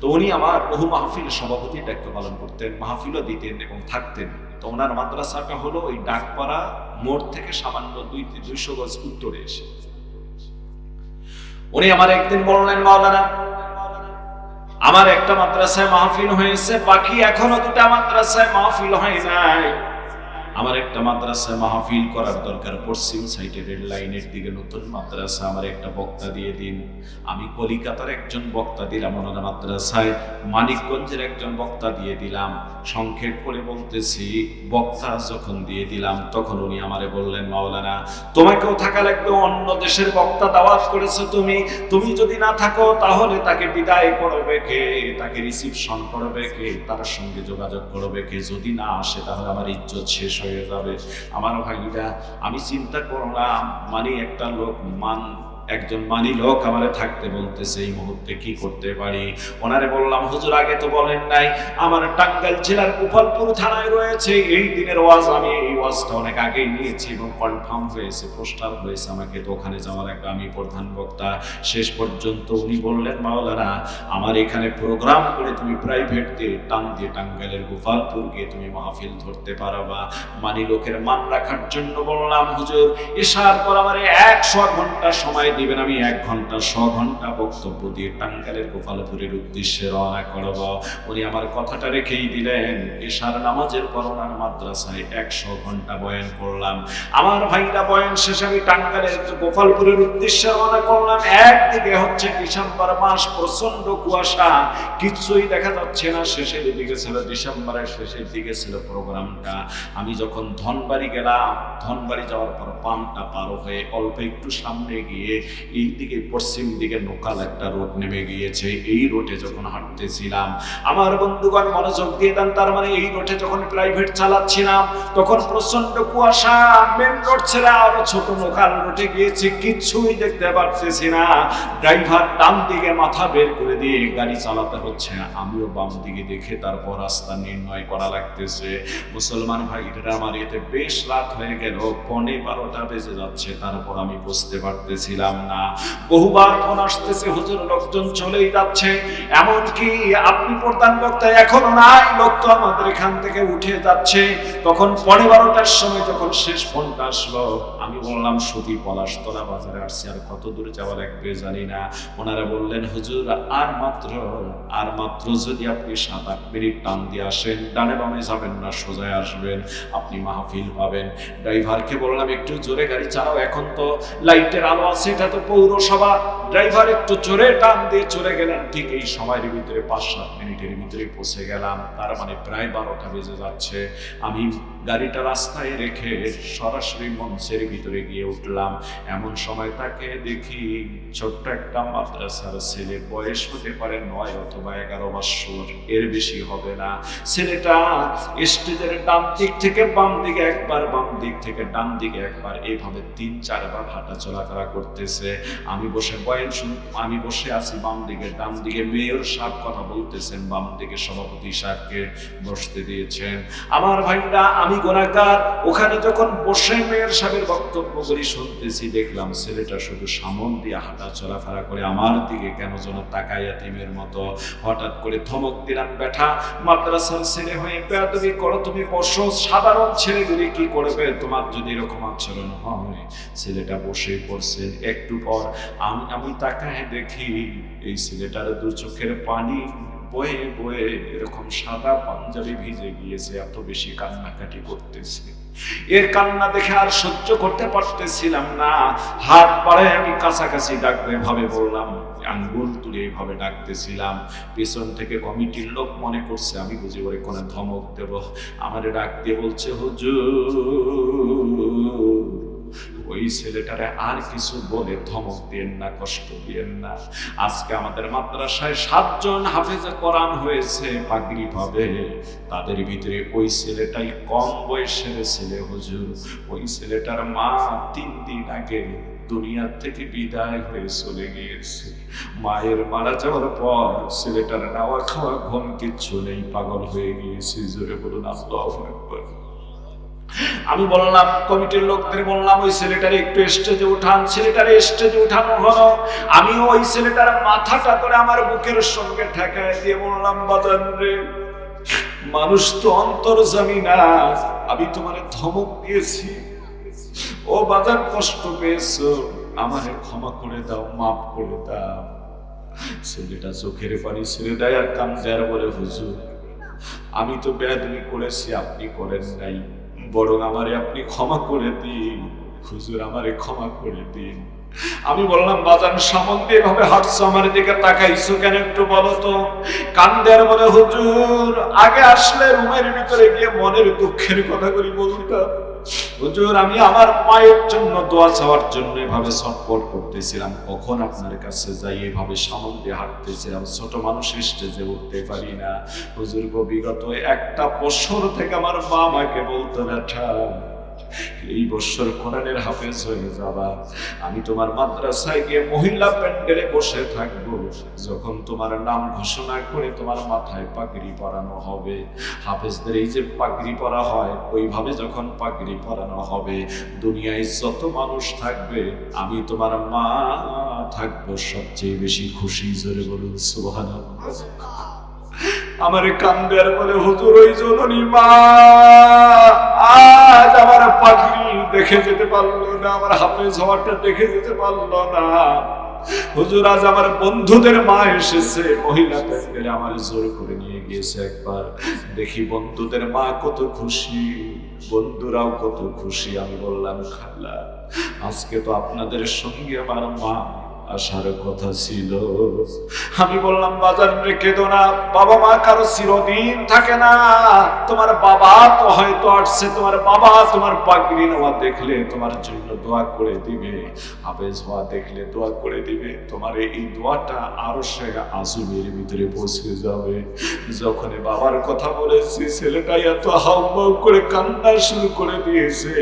তো উনি আমার বহু মাহফিলের সভাপতির দায়িত্ব পালন করতেন, মাহফিলও দিতেন এবং থাকতেন। তো ওনার মাদ্রাসাটা হলো ওই ডাকপাড়া মোড় থেকে সামান্য 200 গজ উত্তরে এসে। উনি আমার একদিন বললেন, মাওলানা, আমার একটা মাদ্রাসায় মাহফিল হয়েছে, বাকি এখনো 2টা মাদ্রাসায় মাহফিল হয় নাই। আমার একটা মাদ্রাসায় মাহফিল করার দরকার, পশ্চিম সাইডের রেল লাইনের দিকে নতুন মাদ্রাসা, আমার একটা বক্তা দিয়ে দিন। আমি কলিকাতার একজন বক্তা দিলাম ওনার মাদ্রাসায়, মানিকগঞ্জের একজন বক্তা দিয়ে দিলাম। সংক্ষেপ করে বলতেছি, বক্তা যখন দিয়ে দিলাম তখন উনি আমারে বললেন, মাওলানা তোমাকেও থাকা লাগবে, অন্য দেশের বক্তা দাওয়াত করেছো তুমি, তুমি যদি না থাকো তাহলে তাকে বিদায় করবে কে, তাকে রিসিপশন করবে কে, তার সঙ্গে যোগাযোগ করবে কে, যদি না আসে তাহলে আমার ইজ্জত শেষ হয়ে যাবে। আমার ভাইরা, আমি চিন্তা করলাম, মানে একটা লোক একজন মানি লোক আমারে থাকতে বলতেছে, এই মুহূর্তে কি করতে পারি? ওনারে বললাম, হুজুর আগে তো বলেন নাই, আমার টাঙ্গাইল জেলার গোপালপুর থানায় রয়েছে এই দিনের ওয়াজ, আমি এই ওয়াজটা অনেক আগেই নিয়েছি এবং কনফার্ম হয়েছে, পোস্টার হয়েছে, আমাকে তো ওখানে যাওয়ার একটা, আমি প্রধান বক্তা। শেষ পর্যন্ত উনি বললেন, মাওলানা আমার এখানে প্রোগ্রাম করে তুমি প্রাইভেট দিয়ে টান দিয়ে টাঙ্গাইলের গোপালপুর গিয়ে তুমি মাহফিল ধরতে পারবা। মানি লোকের মান রাখার জন্য বললাম, হুজুর এশার পর আমার 100 ঘন্টা সময় দিবেন, আমি 1 ঘন্টা 100 ঘন্টা বক্তব্য দিয়ে টাঙ্গাইলের গোপালপুরের উদ্দেশ্যে রওনা করব। উনি আমার কথাটা রেখেই দিলেন। এশার নামাজের পর ওনার মাদ্রাসায় 100 ঘন্টা বয়ান করলাম। আমার ভাইরা, বয়ান শেষে আমি টাঙ্গাইলের গোপালপুরের উদ্দেশ্যে রওনা করলাম। একদিকে হচ্ছে ডিসেম্বর মাস, প্রচন্ড কুয়াশা, কিছুই দেখা যাচ্ছে না। শেষের দিকে ছিল, ডিসেম্বরের শেষের দিকে ছিল প্রোগ্রামটা। আমি যখন ধনবাড়ি গেলাম, ধনবাড়ি যাওয়ার পর পাম্পটা পার হয়ে অল্প একটু সামনে গিয়ে এই দিকে পশ্চিম দিকে লোকাল একটা রোড নেমে গিয়েছে। এই রোডে যখন হাঁটতেছিলাম, আমার বন্ধুগণ মনোযোগ দিয়ে দেন, তার মানে এই রোডে যখন প্রাইভেট চালাচ্ছিলাম তখন প্রচন্ড কুয়াশা, মেন রোড ছেড়ে আরো ছোট লোকাল রোডে গিয়েছি, কিছুই দেখতে পারতেছি না। ড্রাইভার ডান দিকে মাথা বের করে দিয়ে গাড়ি চালাতে হচ্ছে, আমিও বাম দিকে দেখে তারপর রাস্তা নির্ণয় করা লাগতেছে। মুসলমান ভাইরা আমার, এতে বেশ রাত হয়ে গেল, 12:15 বেজে যাচ্ছে, তারপর আমি বুঝতে পারতেছিলাম না। বহুবার ফোন আসতেছে, হুজুর লোকজন চলেই যাচ্ছে, এমনকি আপনি প্রধান বক্তা এখনো নাই, লোক তো আমাদের এখান থেকে উঠে যাচ্ছে। তখন 12:15টার সময় যখন শেষ ফোনটা আসলো, আমি বললাম সুতি পলাশতলা বাজারে আসছি, আর কত দূর যাওয়া লাগবে জানি না। ওনারা বললেন, হুজুর আর মাত্র যদি আপনি 7-8 মিনিট টান দিয়ে আসেন, ডানে বামে যাবেন না, সোজায় আসবেন, আপনি মাহফিল পাবেন। ড্রাইভারকে বললাম, একটু জোরে গাড়ি চালাও, এখন তো লাইটের আলো আছে, এটা তো পৌরসভা। ড্রাইভার একটু জোরে টান দিয়ে চলে গেলেন। ঠিক এই সময়ের ভিতরে 5-7 মিনিটের ভিতরে পৌঁছে গেলাম, তার মানে প্রায় 12টা বেজে যাচ্ছে। আমি গাড়িটা রাস্তায় রেখে সরাসরি মঞ্চের ভিতরে গিয়ে উঠলাম। এমন সময় তাকে দেখি, ছোট্ট একটা মাদ্রাসার ছেলে, বয়স হতে পারে 9 অথবা 11 বছর, এর বেশি হবে না। ছেলেটা স্টেজের ডান দিক থেকে বাম দিকে একবার, বাম দিক থেকে ডান দিকে একবার, এইভাবে 3-4 বার হাঁটা চলাফেরা করতেছে। আমি বসে আছি বাম দিকে, ডান দিকে মেয়র সাহেব কথা বলতেছেন, বাম দিকে সভাপতি সাহেবকে বসতে দিয়েছেন। আমার ভাইরা, আমি গুনাহগার, ওখানে যখন বসে মেয়র সাহেবের বক্তব্য করি শুনতেছি, দেখলাম ছেলেটা শুধু সামন দিয়ে হাঁটা চলাফেরা করে আমার দিকে কেন যেন তাকায় এতিমের মতো। হঠাৎ করে ধমক দিলাম, বেটা মাদ্রাসার ছেলে হয়ে বেয়াদবি করো, তুমি বসো, সাধারণ ছেলেগুলি কি করবে তোমার যদি এরকম আচরণ হয়। ছেলেটা বসে পড়ছে। একটু পর আমি তাকায় দেখি এই ছেলেটার 2 চোখের পানি বয়ে বয়ে এরকম সাদা পাঞ্জাবি ভিজে গিয়েছে, এত বেশি কান্নাকাটি করতেছে। এর কান্না দেখে আর সহ্য করতে পারতেছিলাম না, হাত বাড়ায় আমি কাছাকাছি ডাকতে ভাবে বললাম, আঙ্গুল তুলে এইভাবে ডাকতেছিলাম। পেছন থেকে কমিটির লোক মনে করছে আমি বুঝি ওরে কোনো ধমক দেব, আমারে ডাক দিয়ে বলছে, হুজুর ওই ছেলেটারে আর কিছু বলে ধমক দিয়েন না, কষ্ট দিয়েন না। আজকে আমাদের মাদ্রাসায় 7 জন হাফেজে কোরআন হয়েছে, পাগড়ি পাবে, তাদের ভিতরে ওই ছেলেটাই কম বয়সের ছেলে। হুজুর ওই ছেলেটার মা 3 দিন আগে দুনিয়ার থেকে বিদায় হয়ে চলে গিয়েছে। মায়ের মারা যাওয়ার পর ছেলেটার নাওয়া খাওয়া ঘুম কিচ্ছু নেই, পাগল হয়ে গিয়েছে। জোরে বলুন আল্লাহু আকবার। আমি বললাম, কমিটির লোকদের বললাম, ওই ছেলেটারে একটু স্টেজে উঠান। ছেলেটারে স্টেজে উঠানো হলো। আমি ওই ছেলেটার মাথাটা করে আমার বুকের সঙ্গে ঠেকায় দিয়ে বললাম, বাজান রে, মানুষ তো অন্তর্যামী না, আমি তোমার ধমক দিয়েছি, ও বাজান কষ্ট পেয়েছো, আমারে ক্ষমা করে দাও, মাফ করে দাও। ছেলেটা চোখের পানি ছেড়ে দেয় আর কান্দে আর বলে, হুজুর আমি তো বেয়াদবি করেছি, আপনি করেন নাই, বরং আমারে আপনি ক্ষমা করে দিন, হুজুর আমারে ক্ষমা করে দিন। আমি বললাম, বাজান সামন দিয়ে ভাবে হাঁটছো, আমার দিকে তাকাইছো কেন একটু বলো তো? কান্দে আর বলে, হুজুর আগে আসলে রুমের ভিতরে গিয়ে মনের দুঃখের কথাগুলি বলতাম, হুজুর আমি আমার মায়ের জন্য দোয়া চাওয়ার জন্য এভাবে ছটফট করতেছিলাম, কখন আপনার কাছে যাই এভাবে সামন দিয়ে হাঁটতেছিলাম, ছোট মানুষ স্টেজে উঠতে পারি না। হুজুর গো, বিগত একটা বছর থেকে আমার মা আমাকে বলতো, বেটা এই বছর কোরআনের হাফেজ হয়ে যাবা, আমি তোমার মাদ্রাসায় গিয়ে মহিলা প্যান্ডেলে বসে থাকবো, যখন তোমার নাম ঘোষণা করে তোমার মাথায় পাগড়ি পরানো হবে, হাফেজদের এই যে পাগড়ি পরা হয় ওইভাবে যখন পাগড়ি পরানো হবে, দুনিয়ায় যত মানুষ থাকবে আমি তোমার মা থাকবো সবচেয়ে বেশি খুশি। জোরে বলুন সুবহানাল্লাহ। আমার কান্দের বলে, হুজুর ওই জননী মা আজ আমার পাগড়ি দেখে যেতে পারলো না, আমার হাফেজ হওয়াটা দেখে যেতে পারলো না। হুজুর আজ আমার বন্ধুদের মা এসেছে, মহিলা প্যান্ডেলে আমার জোর করে নিয়ে গিয়েছে, একবার দেখি বন্ধুদের মা কত খুশি, বন্ধুরাও কত খুশি। আমি বললাম, খালা আজকে তো আপনাদের সঙ্গে আমার মা আসার কথা ছিল। আমি বললাম, বাজার রেখে দো না, বাবা মা কারো চিরদিন থাকে না, তোমার বাবা তো হয়তো আসছে, তোমার বাবা তোমার পাগড়ি নেওয়া দেখলে তোমার জন্য দোয়া করে দিবে, হাফেজ হওয়া দেখলে দোয়া করে দিবে, তোমার এই দোয়াটা আরো সে আজমের ভিতরে পৌঁছে যাবে। যখন বাবার কথা বলেছি, ছেলেটা এত হাউমাউ করে কান্না শুরু করে দিয়েছে,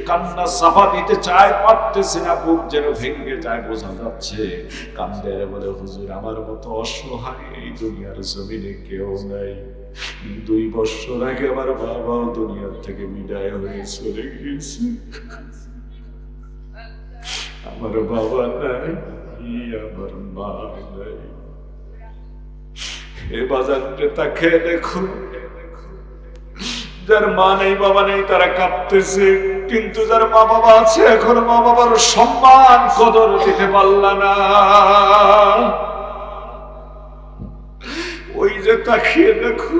কান্না চাপা দিতে চায়, পারতেছে না, বুক যেন ভেঙে যায়, বোঝা যাচ্ছে। কান্দে বলে, হুজুর আমার মতো অসহায় এই দুনিয়ার জমিনে কেউ নাই, 2 বছর আগে আমার বাবাও দুনিয়ার থেকে বিদায় হয়ে চলে গিয়েছে, আমার বাবা নাই, আমার মা নাই। এ বাজারে তাকে দেখো, যার মা নেই বাবা নেই তারা কাঁদতেছে, কিন্তু যার মা বাবা আছে এখন মা বাবার সম্মান কদর দিতে পারল না। ওই যে তাকিয়ে দেখো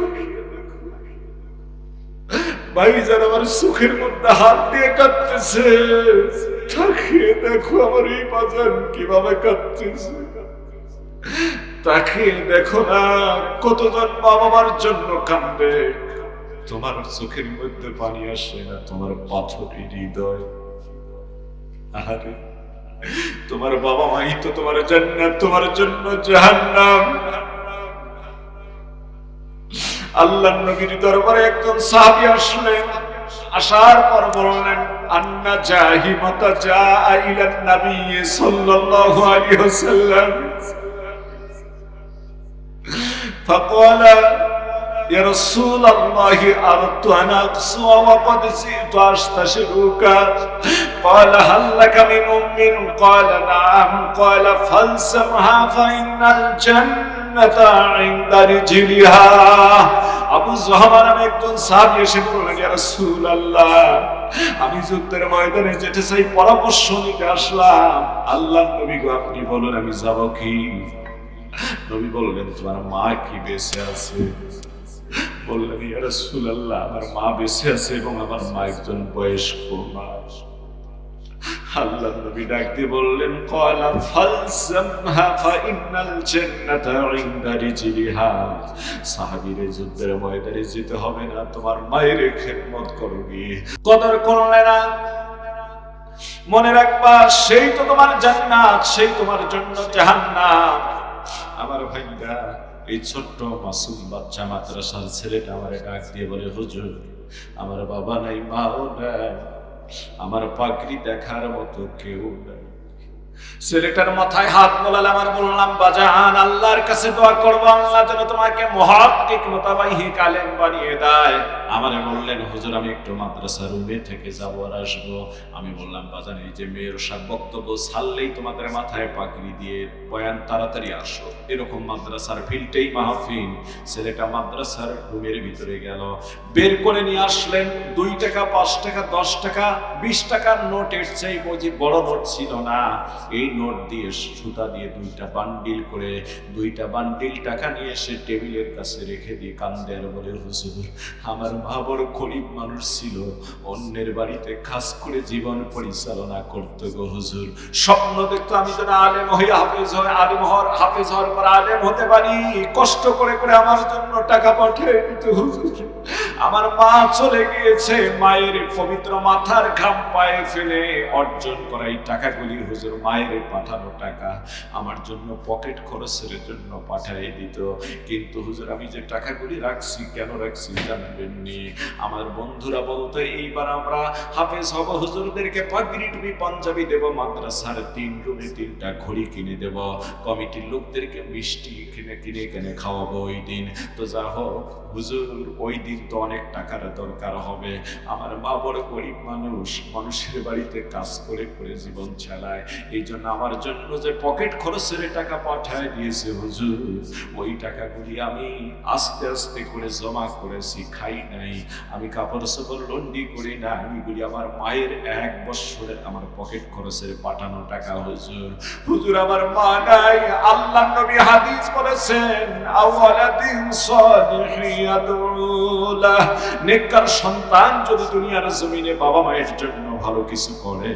ভাই, যারা আমার সুখের মধ্যে হাত দিয়ে কাঁদতেছে, তাকিয়ে দেখো আমার এই বাজার কিভাবে কাঁদতেছে, তাকিয়ে দেখো না কতজন মা বাবার জন্য কাঁদে, তোমার চোখের মধ্যে পানি আসে না, তোমার পাথরের হৃদয়। আরে তোমার বাবা মাই তো তোমার জান্নাত, তোমার জন্য জাহান্নাম। আল্লাহর নবীর দরবারে একজন সাহাবী আসলেন, আসার পর বললেন, আন্না জাহিমাতা জাআ ইলান নবী সাল্লাল্লাহু আলাইহি ওয়াসাল্লাম ফাকালা يا رسول الله أردت أن أقسو وقد زئت أستشرك قال هل لك من أم قال نعم قال فالزمها فإن الجنة عند رجلها আবু যুহাবা নামে একজন সাহাবী এসে বললেন, ইয়া রাসূলুল্লাহ আমি যুদ্ধের ময়দানে যেতে চাই, পরামর্শ নিতে আসলাম, আল্লাহর নবী গো আপনি বলুন আমি যাব কি? নবী বললেন, তোমার মা কি বেঁচে আছে? বললেন, ইয়া রাসূলুল্লাহ আমার মা বেঁচে আছে এবং আমার মা একজন বয়স্ক মা। আল্লাহর নবী ডাক দিয়ে বললেন, ক্বালা ফালজামহা ফাইন্নাল জান্নাতা ইনদা রিজলিহা। সাহাবীরে যুদ্ধের ময়দানে যেতে হবে না, তোমার মায়ের খেদমত করো গিয়ে। কদর করলে না, মনে রাখবা সেই তো তোমার জান্নাত, সেই তোমার জন্য জাহান্নাম। আমার ভাইরা, এই ছোট্ট মাসুম বাচ্চা মাদ্রাসার ছেলেটা আমারে ডাক দিয়ে বলে, হুজুর আমার বাবা নাই, মাও নাই, আমার পাগড়ি দেখার মতো কেউ নাই। ছেলেটার মাথায় হাত বোলালে আমার বললাম, বাজান আল্লাহর কাছে দোয়া করবো, আল্লাহ যেন তোমাকে মুহাক্কিক মুতাবাহিক আলেম বানিয়ে দেয়। আমারে বললেন, হুজুর আমি একটু মাদ্রাসা রুমে থেকে যাবো আর আসবো। আমি বললাম, বাজান এই যে মেয়ের সব বক্তব্য ছাড়লেই তোমাদের মাথায় পাগড়ি দিয়ে বয়ান, তাড়াতাড়ি আসো, এরকম মাদ্রাসার ফিল্ডেই মাহফিল। ছেলেটা মাদ্রাসার রুমের ভিতরে গেল, বের করে নিয়ে আসলেন 2 টাকা 5 টাকা 10 টাকা 20 টাকার নোট, এর চেয়ে বড় নোট ছিল না। এই নোট দিয়ে সুতা দিয়ে দুইটা বান্ডিল টাকা নিয়ে সে টেবিলের কাছে রেখে দিয়ে কান্দে আর বলে, হুজুর আমার মা বড় গরিব মানুষ ছিল, অন্যের বাড়িতে কাজ করে জীবন পরিচালনা করতে গো হুজুর। স্বপ্ন দেখতো আমি যেন আলেম হই, হাফেজ হওয়ার পর আলেম হতে পারি। কষ্ট করে করে আমার জন্য টাকা পাঠিয়ে দিত হুজুর। আমার মা চলে গিয়েছে, মায়ের পবিত্র মাথার ঘাম পায়ে ফেলে অর্জন করা এই টাকাগুলি হুজুর, মায়ের পাঠানো টাকা আমার জন্য পকেট খরচের জন্য পাঠিয়ে দিত। কিন্তু হুজুর আমি যে টাকাগুলি রাখছি, কেন রাখছি জানবেন নি? আমার বন্ধুরা বলতো এইবার আমরা হাফেজ হব, হুজুরদেরকে পাগড়ি টুপি পাঞ্জাবি দেব, মাদ্রাসার 3 রুমে 3টা ঘড়ি কিনে দেব, কমিটির লোকদেরকে মিষ্টি কিনে খাওয়াবো ওই দিন। তো যা হোক হুজুর, ওই দিন তো অনেক টাকার দরকার হবে। আমার মা বড় গরিব মানুষ, মানুষের বাড়িতে কাজ করে করে জীবন চালায়, এই জন্য আমার জন্য যে পকেট খরচের টাকা পাঠায় দিয়েছে হুজুর, ওই টাকাগুলি আমি আস্তে আস্তে করে জমা করেছি, খাই নাই, আমি কাপড় চোপড় লন্ডি করি না, এগুলি আমার মায়ের 1 বছরের আমার পকেট খরচের পাঠানো টাকা হুজুর। হুজুর আমার মা নাই, আল্লাহর নবী হাদিস বলেছেন, আওয়ালাদিন সালিহিয়াতুলা, নেককার সন্তান যদি দুনিয়ার জমিনে বাবা মায়ের জন্য ভালো কিছু করে,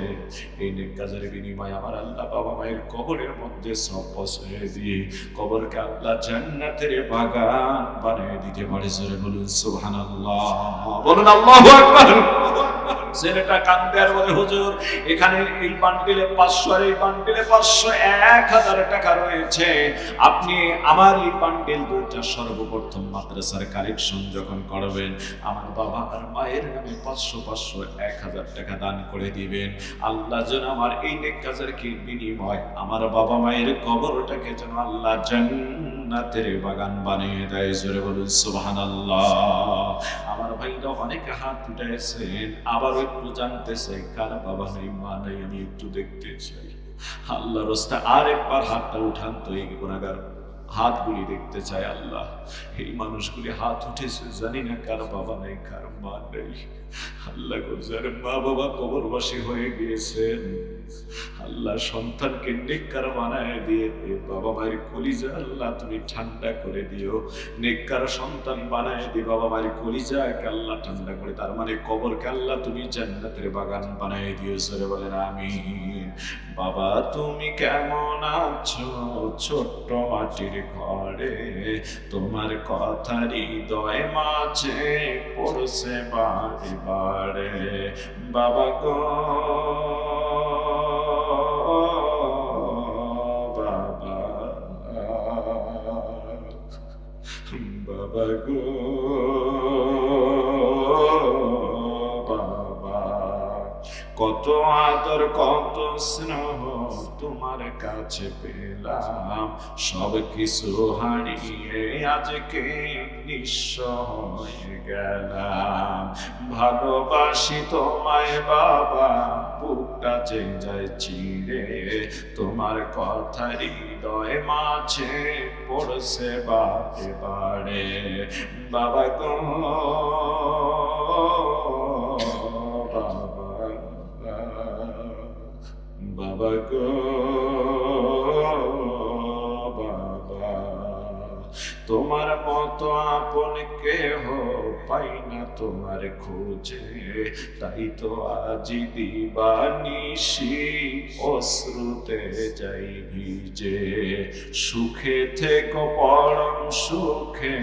এই নেক কাজের বিনিময়ে আমার আল্লাহ বাবা মায়ের কবরের মধ্যে সব পৌঁছে দিয়ে কবরকে আল্লাহ জান্নাতের বাগান বানিয়ে দিতে পারে। জোরে বলুন সুবহানাল্লাহ, বলুন আল্লাহু আকবার। ছেলেটা কান্দে আর বলে, হুজুর এখানে এই বান্ডিলে 500 আর এই বান্ডিলে 500, 1000 টাকা রয়েছে, আপনি আমার এই বান্ডিল দুইটা সর্বপ্রথম মাদ্রাসার কালেকশন যখন করবেন, আমার বাবা আর মায়ের নামে 500 1000 টাকা দান করে দিবেন। আল্লাহ যেন আমার এই নেক কাজের কি বিনিময় আমার বাবা মায়ের কবরটাকে যেন আল্লাহ জান্নাতের বাগান বানিয়ে দেয়। জোরে বলুন সুবহানাল্লাহ। আমার ভাইরা অনেকে হাত উঠাইছেন, আবারও একটু জানতে চাই কার বাবা নাই মা নাই, আমি একটু দেখতে চাই। আল্লাহর রাস্তায় আরেকবার হাতটা উঠান তো, এই গুনাহগার হাতগুলি দেখতে চাই। আল্লাহ এই মানুষগুলি হাত উঠেছে, জানি না কার বাবা নাই কার মা নেই। আল্লাহ যার মা বাবা কবরবাসী হয়ে গিয়েছেন, আল্লাহ সন্তানকে নেককার বানায় দিয়ে বাবা মায়ের কলিজা আল্লাহ তুমি ঠান্ডা করে দিও। নেককার সন্তান বানায় দিয়ে বাবা মায়ের কলিজাকে আল্লাহ ঠান্ডা করে, তার মানে কবরকে আল্লাহ তুমি জান্নাতের বাগান বানায় দিও। জোরে বলেন আমিন। বাবা তুমি কেমন আছো ছোট্ট মাটির ঘরে, তোমার কথা হৃদয় মাঝে পড়ছে বারে বারে। বাবা গো বাবা, বাবা গো বাবা, কত আদর কত স্নেহ তোমার কাছে পেলাম, সব কিছু হারিয়ে আজকে নিঃস্ব হয়ে গেলাম। ভালোবাসি তোমায় বাবা, বুকটা যে যায় চিড়ে, তোমার কথা হৃদয় মাঝে পড়ছে বারে বারে। বাবা গো বাবা গো বাবা, তোমার মতো আপন কেহ পাই না তোমার খোঁজে, তাই তো আজি দিবানিশি অশ্রুতে যাই ভিজে। সুখে থেকো পরম সুখে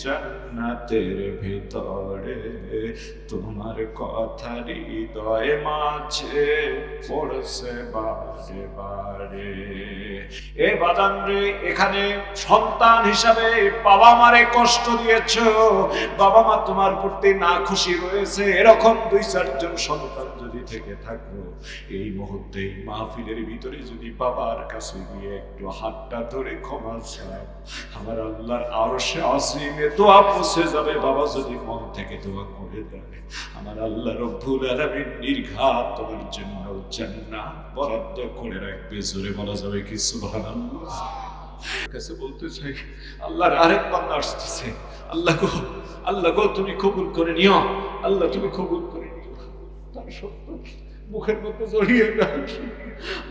জান্নাতের ভিতরে, তোমার কথা হৃদয় মাঝে পড়ছে বারে বারে। এ বাজান রে, এখানে সন্তান হিসাবে বাবা মারে কষ্ট দিয়েছো, বাবা মা তোমার প্রতি না খুশি রয়েছে, এরকম 2-4 জন সন্তান যদি থেকে থাকো, এই মুহূর্তে মাহফিলের ভিতরে যদি বাবার কাছে গিয়ে একটু হাতটা ধরে ক্ষমা চাও, আমার আল্লাহর আরশে আসিমে দোয়া পৌঁছে যাবে। বাবা যদি মন থেকে দোয়া করে দেয়, আমার আল্লাহ রব্বুল আলামিন নির্ঘাত তোমার জন্য জান্নাত বরাদ্দ করে রাখবে। জোরে বলা যাবে কি সুবহানাল্লাহ। কাছে বলতে চাই, আল্লাহর আরেক বান্দা আসতেছে, আল্লাহ গো তুমি কবুল করে নিও, আল্লাহ তুমি কবুল করে নিও। তার সত্য মুখের মধ্যে জড়িয়ে নেয়,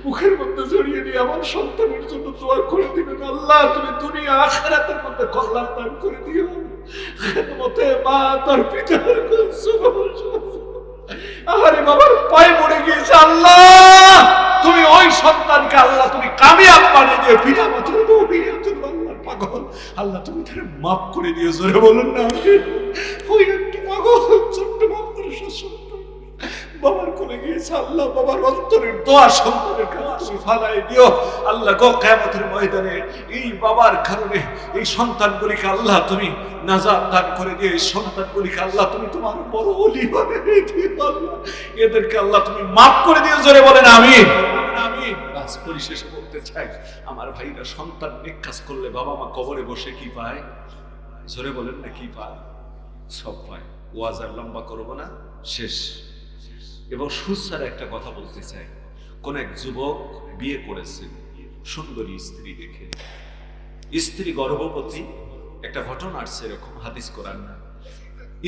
মুখের মধ্যে জড়িয়ে নিয়ে আমার সন্তানের জন্য দোয়া করে দিবেন। আল্লাহ তুমি দুনিয়া আখিরাতের মধ্যে কল্যাণ দান করে দিও। খেদমতে মা তার পিতার আরে বাবার পায়ে পড়ে গিয়েছে, আল্লাহ তুমি ওই সন্তানকে আল্লাহ তুমি কামিয়াব বানিয়ে দিয়ে পিতা মাতার আল্লাহ পাগল, আল্লাহ তুমি তার মাফ করে দিও। জোরে বলুন না, ওই একটু পাগল ছোট্ট মানুষের সন্তান বাবার কোলে গিয়েছে, আল্লাহ বাবার অন্তরের দোয়া সন্তানের কাছে তুমি ফালাই দিও। আল্লাহ গো কিয়ামতের ময়দানে এই বাবার কারণে এই সন্তানগুলিকে আল্লাহ তুমি নাজাত দান করে দিও। এই সন্তানগুলিকে আল্লাহ তুমি তোমার বড় ওলি বানিয়ে দিও। আল্লাহ এদেরকে আল্লাহ তুমি মাফ করে দিও। জোরে বলেন আমিন। আমিন। বাস পরিশেষে বলতে চাই, আমার ভাইরা সন্তান নেক কাজ করলে বাবা মা কবরে বসে কি পায়? জোরে বলেন না, কি পায়? সব পায়। ওয়াজ আর লম্বা করবো না, শেষ। এবং সুস্যার একটা কথা বলতে চাই, কোন এক যুবক বিয়ে করেছে সুন্দরী স্ত্রী দেখে, স্ত্রী গর্ভবতী, একটা ঘটনা আসছে এরকম, হাদিস কোরআন না।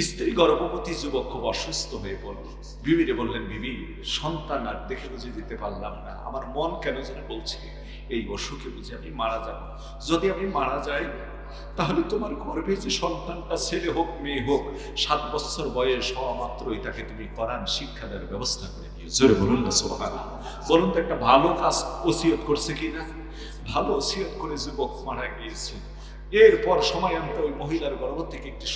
স্ত্রী গর্ভবতী, যুবক খুব অসুস্থ হয়ে পড়ল। বিবিরে বললেন, বিবি সন্তান আর দেখে বুঝে দিতে পারলাম না, আমার মন কেন যেন বলছে এই অসুখে বুঝে আমি মারা যাব। যদি আমি মারা যাই তাহলে তোমার গর্ভে যে সন্তানটা ছেলে হোক মেয়ে হোক 7 বছর বয়স হওয়া মাত্রই তাকে তুমি কোরআন শিক্ষা দেওয়ার ব্যবস্থা করে দিও। জোরে বলুন না সুবহানাল্লাহ। বলুন তো একটা ভালো কাজ ওসিয়ত করছে কিনা? ভালো ওসিয়ত করে যুবক মারা গিয়েছে। এরপর সময়ান্তে ওই মহিলার গর্ভ থেকে একটি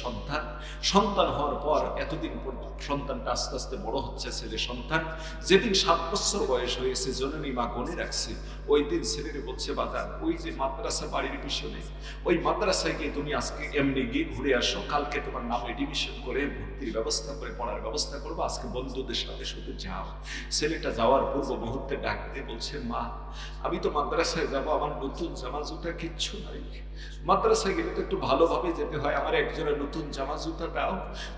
সন্তান হওয়ার পর এতদিন পর্যন্ত সন্তানটা আস্তে আস্তে বড় হচ্ছে, ছেলে সন্তান। যেদিন 7 বছর বয়স হয়েছে, জননী মা গনে রাখছে, ওই দিন ছেলেরে বলছে, বাজার ওই যে মাদ্রাসা বাড়ির পিছনে, ওই মাদ্রাসায় গিয়ে তুমি আজকে এমনি গিয়ে ঘুরে আসো, কালকে তোমার নাম এডমিশন করে ভর্তির ব্যবস্থা করে পড়ার ব্যবস্থা করবো, আজকে বন্ধুদের সাথে শুধু যাও। ছেলেটা যাওয়ার পূর্ব মুহূর্তে ডাক দিয়ে বলছে, মা আমি তো মাদ্রাসায় যাবো, আমার নতুন জামা জুতা কিচ্ছু নাই, মাদ্রাসায় গেলে তো একটু ভালোভাবে যেতে হয়, আমার একজোড়া নতুন জামা জুতা দাও।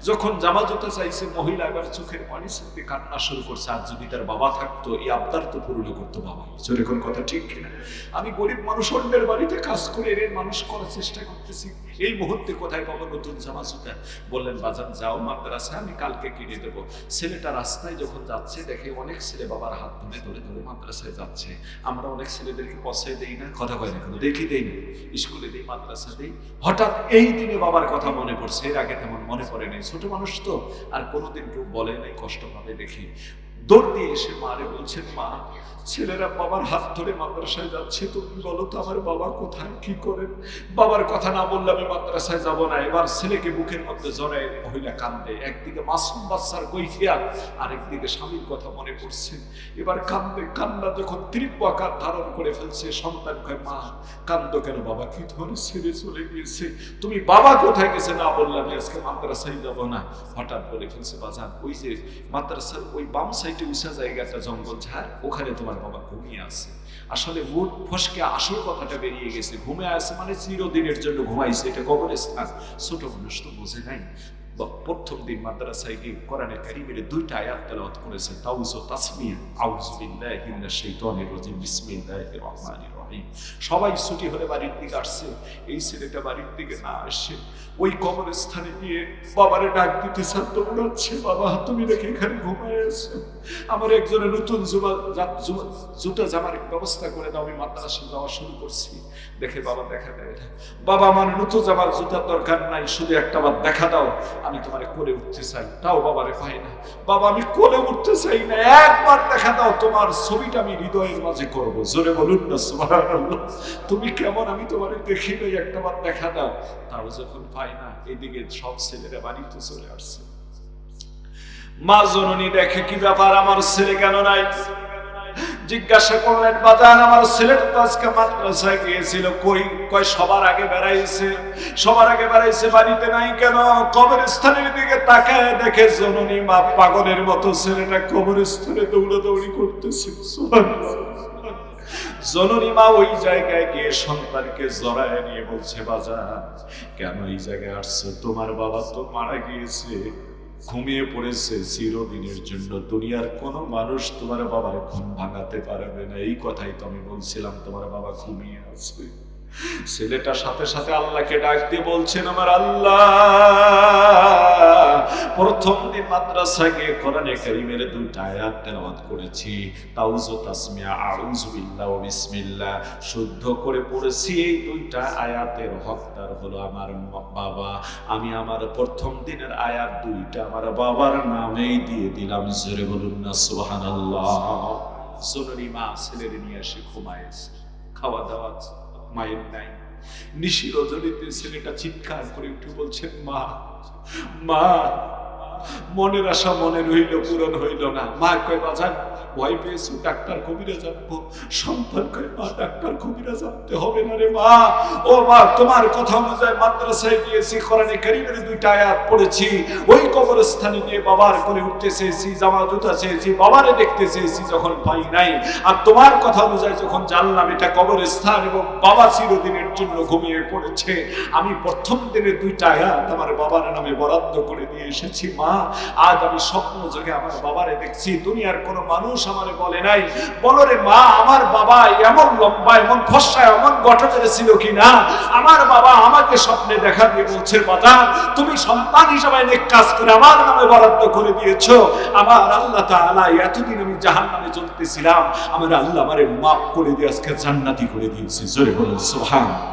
যখন জামা জুতা চাইছে, মহিলা এবার চোখের পানি ছেড়ে কান্না শুরু করছে। আর যদি তার বাবা থাকতো এই আবদার তো পূর্ণ করতো বাবা। যেরকম কথা ঠিক কিনা? আমি গরিব মানুষ, অন্যের বাড়িতে কাজ করে এর মানুষ করার চেষ্টা করতেছি, এই মুহূর্তে কোথায় পাবো নতুন জামা জুতা? বললেন, বাজান যাও মাদ্রাসায়, আমি কালকে কিনে দেবো। ছেলেটা রাস্তায় যখন যাচ্ছে দেখে অনেক ছেলে বাবার হাত ধরে ধরে ধরে মাদ্রাসায় যাচ্ছে। আমরা অনেক ছেলেদেরকে পছায় দেই না, কথা কয় না কেন, দেখি দেই না, স্কুলে দেই, মাদ্রাসা দেই। হঠাৎ এই দিনে বাবার কথা মনে পড়ছে, এর আগে তেমন মনে পড়ে নাই, ছোট মানুষ তো আর কোনোদিন কেউ বলে নাই, কষ্ট পাবে দেখি। দৌড় দিয়ে এসে মারে বলছেন, মা ছেলেরা বাবার হাত ধরে মাদ্রাসায় যাচ্ছে, তুমি বলো তো আমার বাবা কোথায়, কি করেন? বাবার কথা না বললে আমি মাদ্রাসায় যাব না। এবার ছেলেকে বুকের মধ্যে জড়ায় মহিলা কান্দে, একদিকে মাসুম বাচ্চার কৈফিয়াত, আরেকদিকে স্বামীর কথা মনে পড়ছে। এবার কান্দে, কান্না যখন তীব্র আকার ধারণ করে ফেলছে, সন্তান কয়, মা কান্দো কেন? বাবা কি ধরে ছেড়ে চলে গিয়েছে, তুমি বাবা কোথায় গেছে না বললে আমি আজকে মাদ্রাসায় যাব না। হঠাৎ বলে ফেলছে, বাজান ওই যে মাদ্রাসার ওই বাম সাইডে উঁচা জায়গাটা জঙ্গল ঝাড়, ওখানে তোমার বাবা ঘুমিয়ে আছে। আসলে মুড ফসকে আসল কথাটা বেরিয়ে গেছে, ঘুমে আছে মানে চিরদিনের জন্য ঘুমাইছে, এটা কবরস্থান। ছোট মানুষ তো বোঝে নাই। প্রথম দিন মাদ্রাসায় গিয়ে কোরআনের কারিমের 2টা আয়াত তেলাওয়াত করেছে, তাউজ ও তাসমিয়া, আউযু বিল্লাহি মিনাশ শাইতানির রাজিম, বিসমিল্লাহির রহমানির রহিম। সবাই ছুটি হলে বাড়ির দিকে আসছে, এই ছেলেটা বাড়ির দিকে না আসে ওই কবরস্থানে গিয়ে বাবারে ডাক দিতে চান, দৌড়াচ্ছে, বাবা তুমি দেখে এখানে ঘুমায় আছো, আমার একজনের নতুন জুতা জামার ব্যবস্থা করে দাও, আমি মাদ্রাসায় যাওয়া শুরু করছি। দেখে বাবা দেখা দেয় না, বাবা আমার নতুন জামার জুতার দরকার নাই, শুধু একটা বার দেখা দাও, আমি তোমারে কোলে উঠতে চাই। তাও বাবারে পাই না, বাবা আমি কোলে উঠতে চাই না, একবার দেখা দাও, তোমার ছবিটা আমি হৃদয়ের মাঝে করবো। জোরে বলুন না সুবহানাল্লাহ। তুমি কেমন আমি তোমারে দেখি নাই, একটা বার দেখা দাও। তাও যখন পাই না, এদিকে সব ছেলেরা বাড়িতে চলে আসছে। মা জননী দেখে, কি ব্যাপার আমার ছেলে কেন নাই? জিজ্ঞাসা করলেন, বাজান আমার ছেলেটা তো আজকে মাদ্রাসায় গিয়েছিল, কই সবার আগে বেড়াইছে, বাড়িতে নাই কেন? কবরস্থানের দিকে তাকায় দেখে জননী মা পাগলের মতো ছেলেটা কবরস্থানে দৌড়াদৌড়ি করতেছে। জননী মা ওই জায়গায় গিয়ে সন্তানকে জড়ায় নিয়ে বলছে, বাজান কেন এই জায়গায় আসছো? তোমার বাবা তো মারা গিয়েছে, ঘুমিয়ে পড়েছে চিরদিনের জন্য, দুনিয়ার কোনো মানুষ তোমার বাবার ঘুম ভাঙাতে পারবে না। এই কথাই তো আমি বলছিলাম, তোমার বাবা ঘুমিয়ে আছে। ছেলেটা সাথে সাথে আল্লাহকে ডাক দিয়ে বলছেন, আমার আল্লাহ, প্রথম দিন মাদ্রাসা গিয়ে কোরআনে কারীমের দুইটা আয়াত তেলাওয়াত করেছি, তাউযু তাসমিয়া আউযু বিল্লাহ ওয়া বিসমিল্লাহ শুদ্ধ করে পড়েছি। এই দুইটা আয়াতের হকদার হলো আমার বাবা। আমি আমার প্রথম দিনের আয়াত দুইটা আমার বাবার নামেই দিয়ে দিলাম। জোরে বলুন না সুবহানাল্লাহ। সোনারি মা ছেলের নিয়ে এসে ঘুমায়েছে, খাওয়া দাওয়া মায়ের নাই। নিশি রজনীতে ছেলেটা চিৎকার করে উঠে বলছেন, মা মা, মনের আশা মনে রইল, পূরণ হইল না। মা কয়, বাজান ভয় পেয়েছো, ডাক্তার কবিরা জানবো। সন্তান কয়, মা ডাক্তার কবিরা জানতে হবে না রে মা। ও মা, তোমার কথা অনুযায়ী মাদ্রাসায় গিয়েছি, কোরআনে কারীমের দুইটা আয়াত পড়েছি, ওই কবরস্থানে গিয়ে বাবার করে উঠতে চেয়েছি, জামা জুতা চেয়েছি, বাবারে দেখতে চেয়েছি, যখন পাই নাই। আর তোমার কথা অনুযায়ী যখন জানলাম এটা কবরস্থান এবং বাবা চিরদিনের জন্য ঘুমিয়ে পড়েছে, আমি প্রথম দিনের দুইটা আয়াত আমার বাবার নামে বরাদ্দ করে দিয়ে এসেছি। মা, আজ আমি স্বপ্ন যোগে আমার বাবারে দেখছি, দুনিয়ার কোনো মানুষ আমারে বলে নাই। বলো রে মা, আমার বাবা এমন লম্বা, এমন ফর্সা, এমন গঠনের ছিল কিনা? আমার বাবা আমাকে স্বপ্নে দেখা দিয়ে বলছে, বাবা তুমি সন্তান হিসেবে নেক কাজ করে আমার নামে বরাদ্দ করে দিয়েছো। আমার আল্লাহ তাআলা, এতদিন আমি জাহান্নামে জ্বলতেছিলাম, আমার আল্লাহ আমারে মাফ করে দিয়ে আজকে জান্নাতি করে দিয়েছে। জোরে বলুন সুবহানাল্লাহ।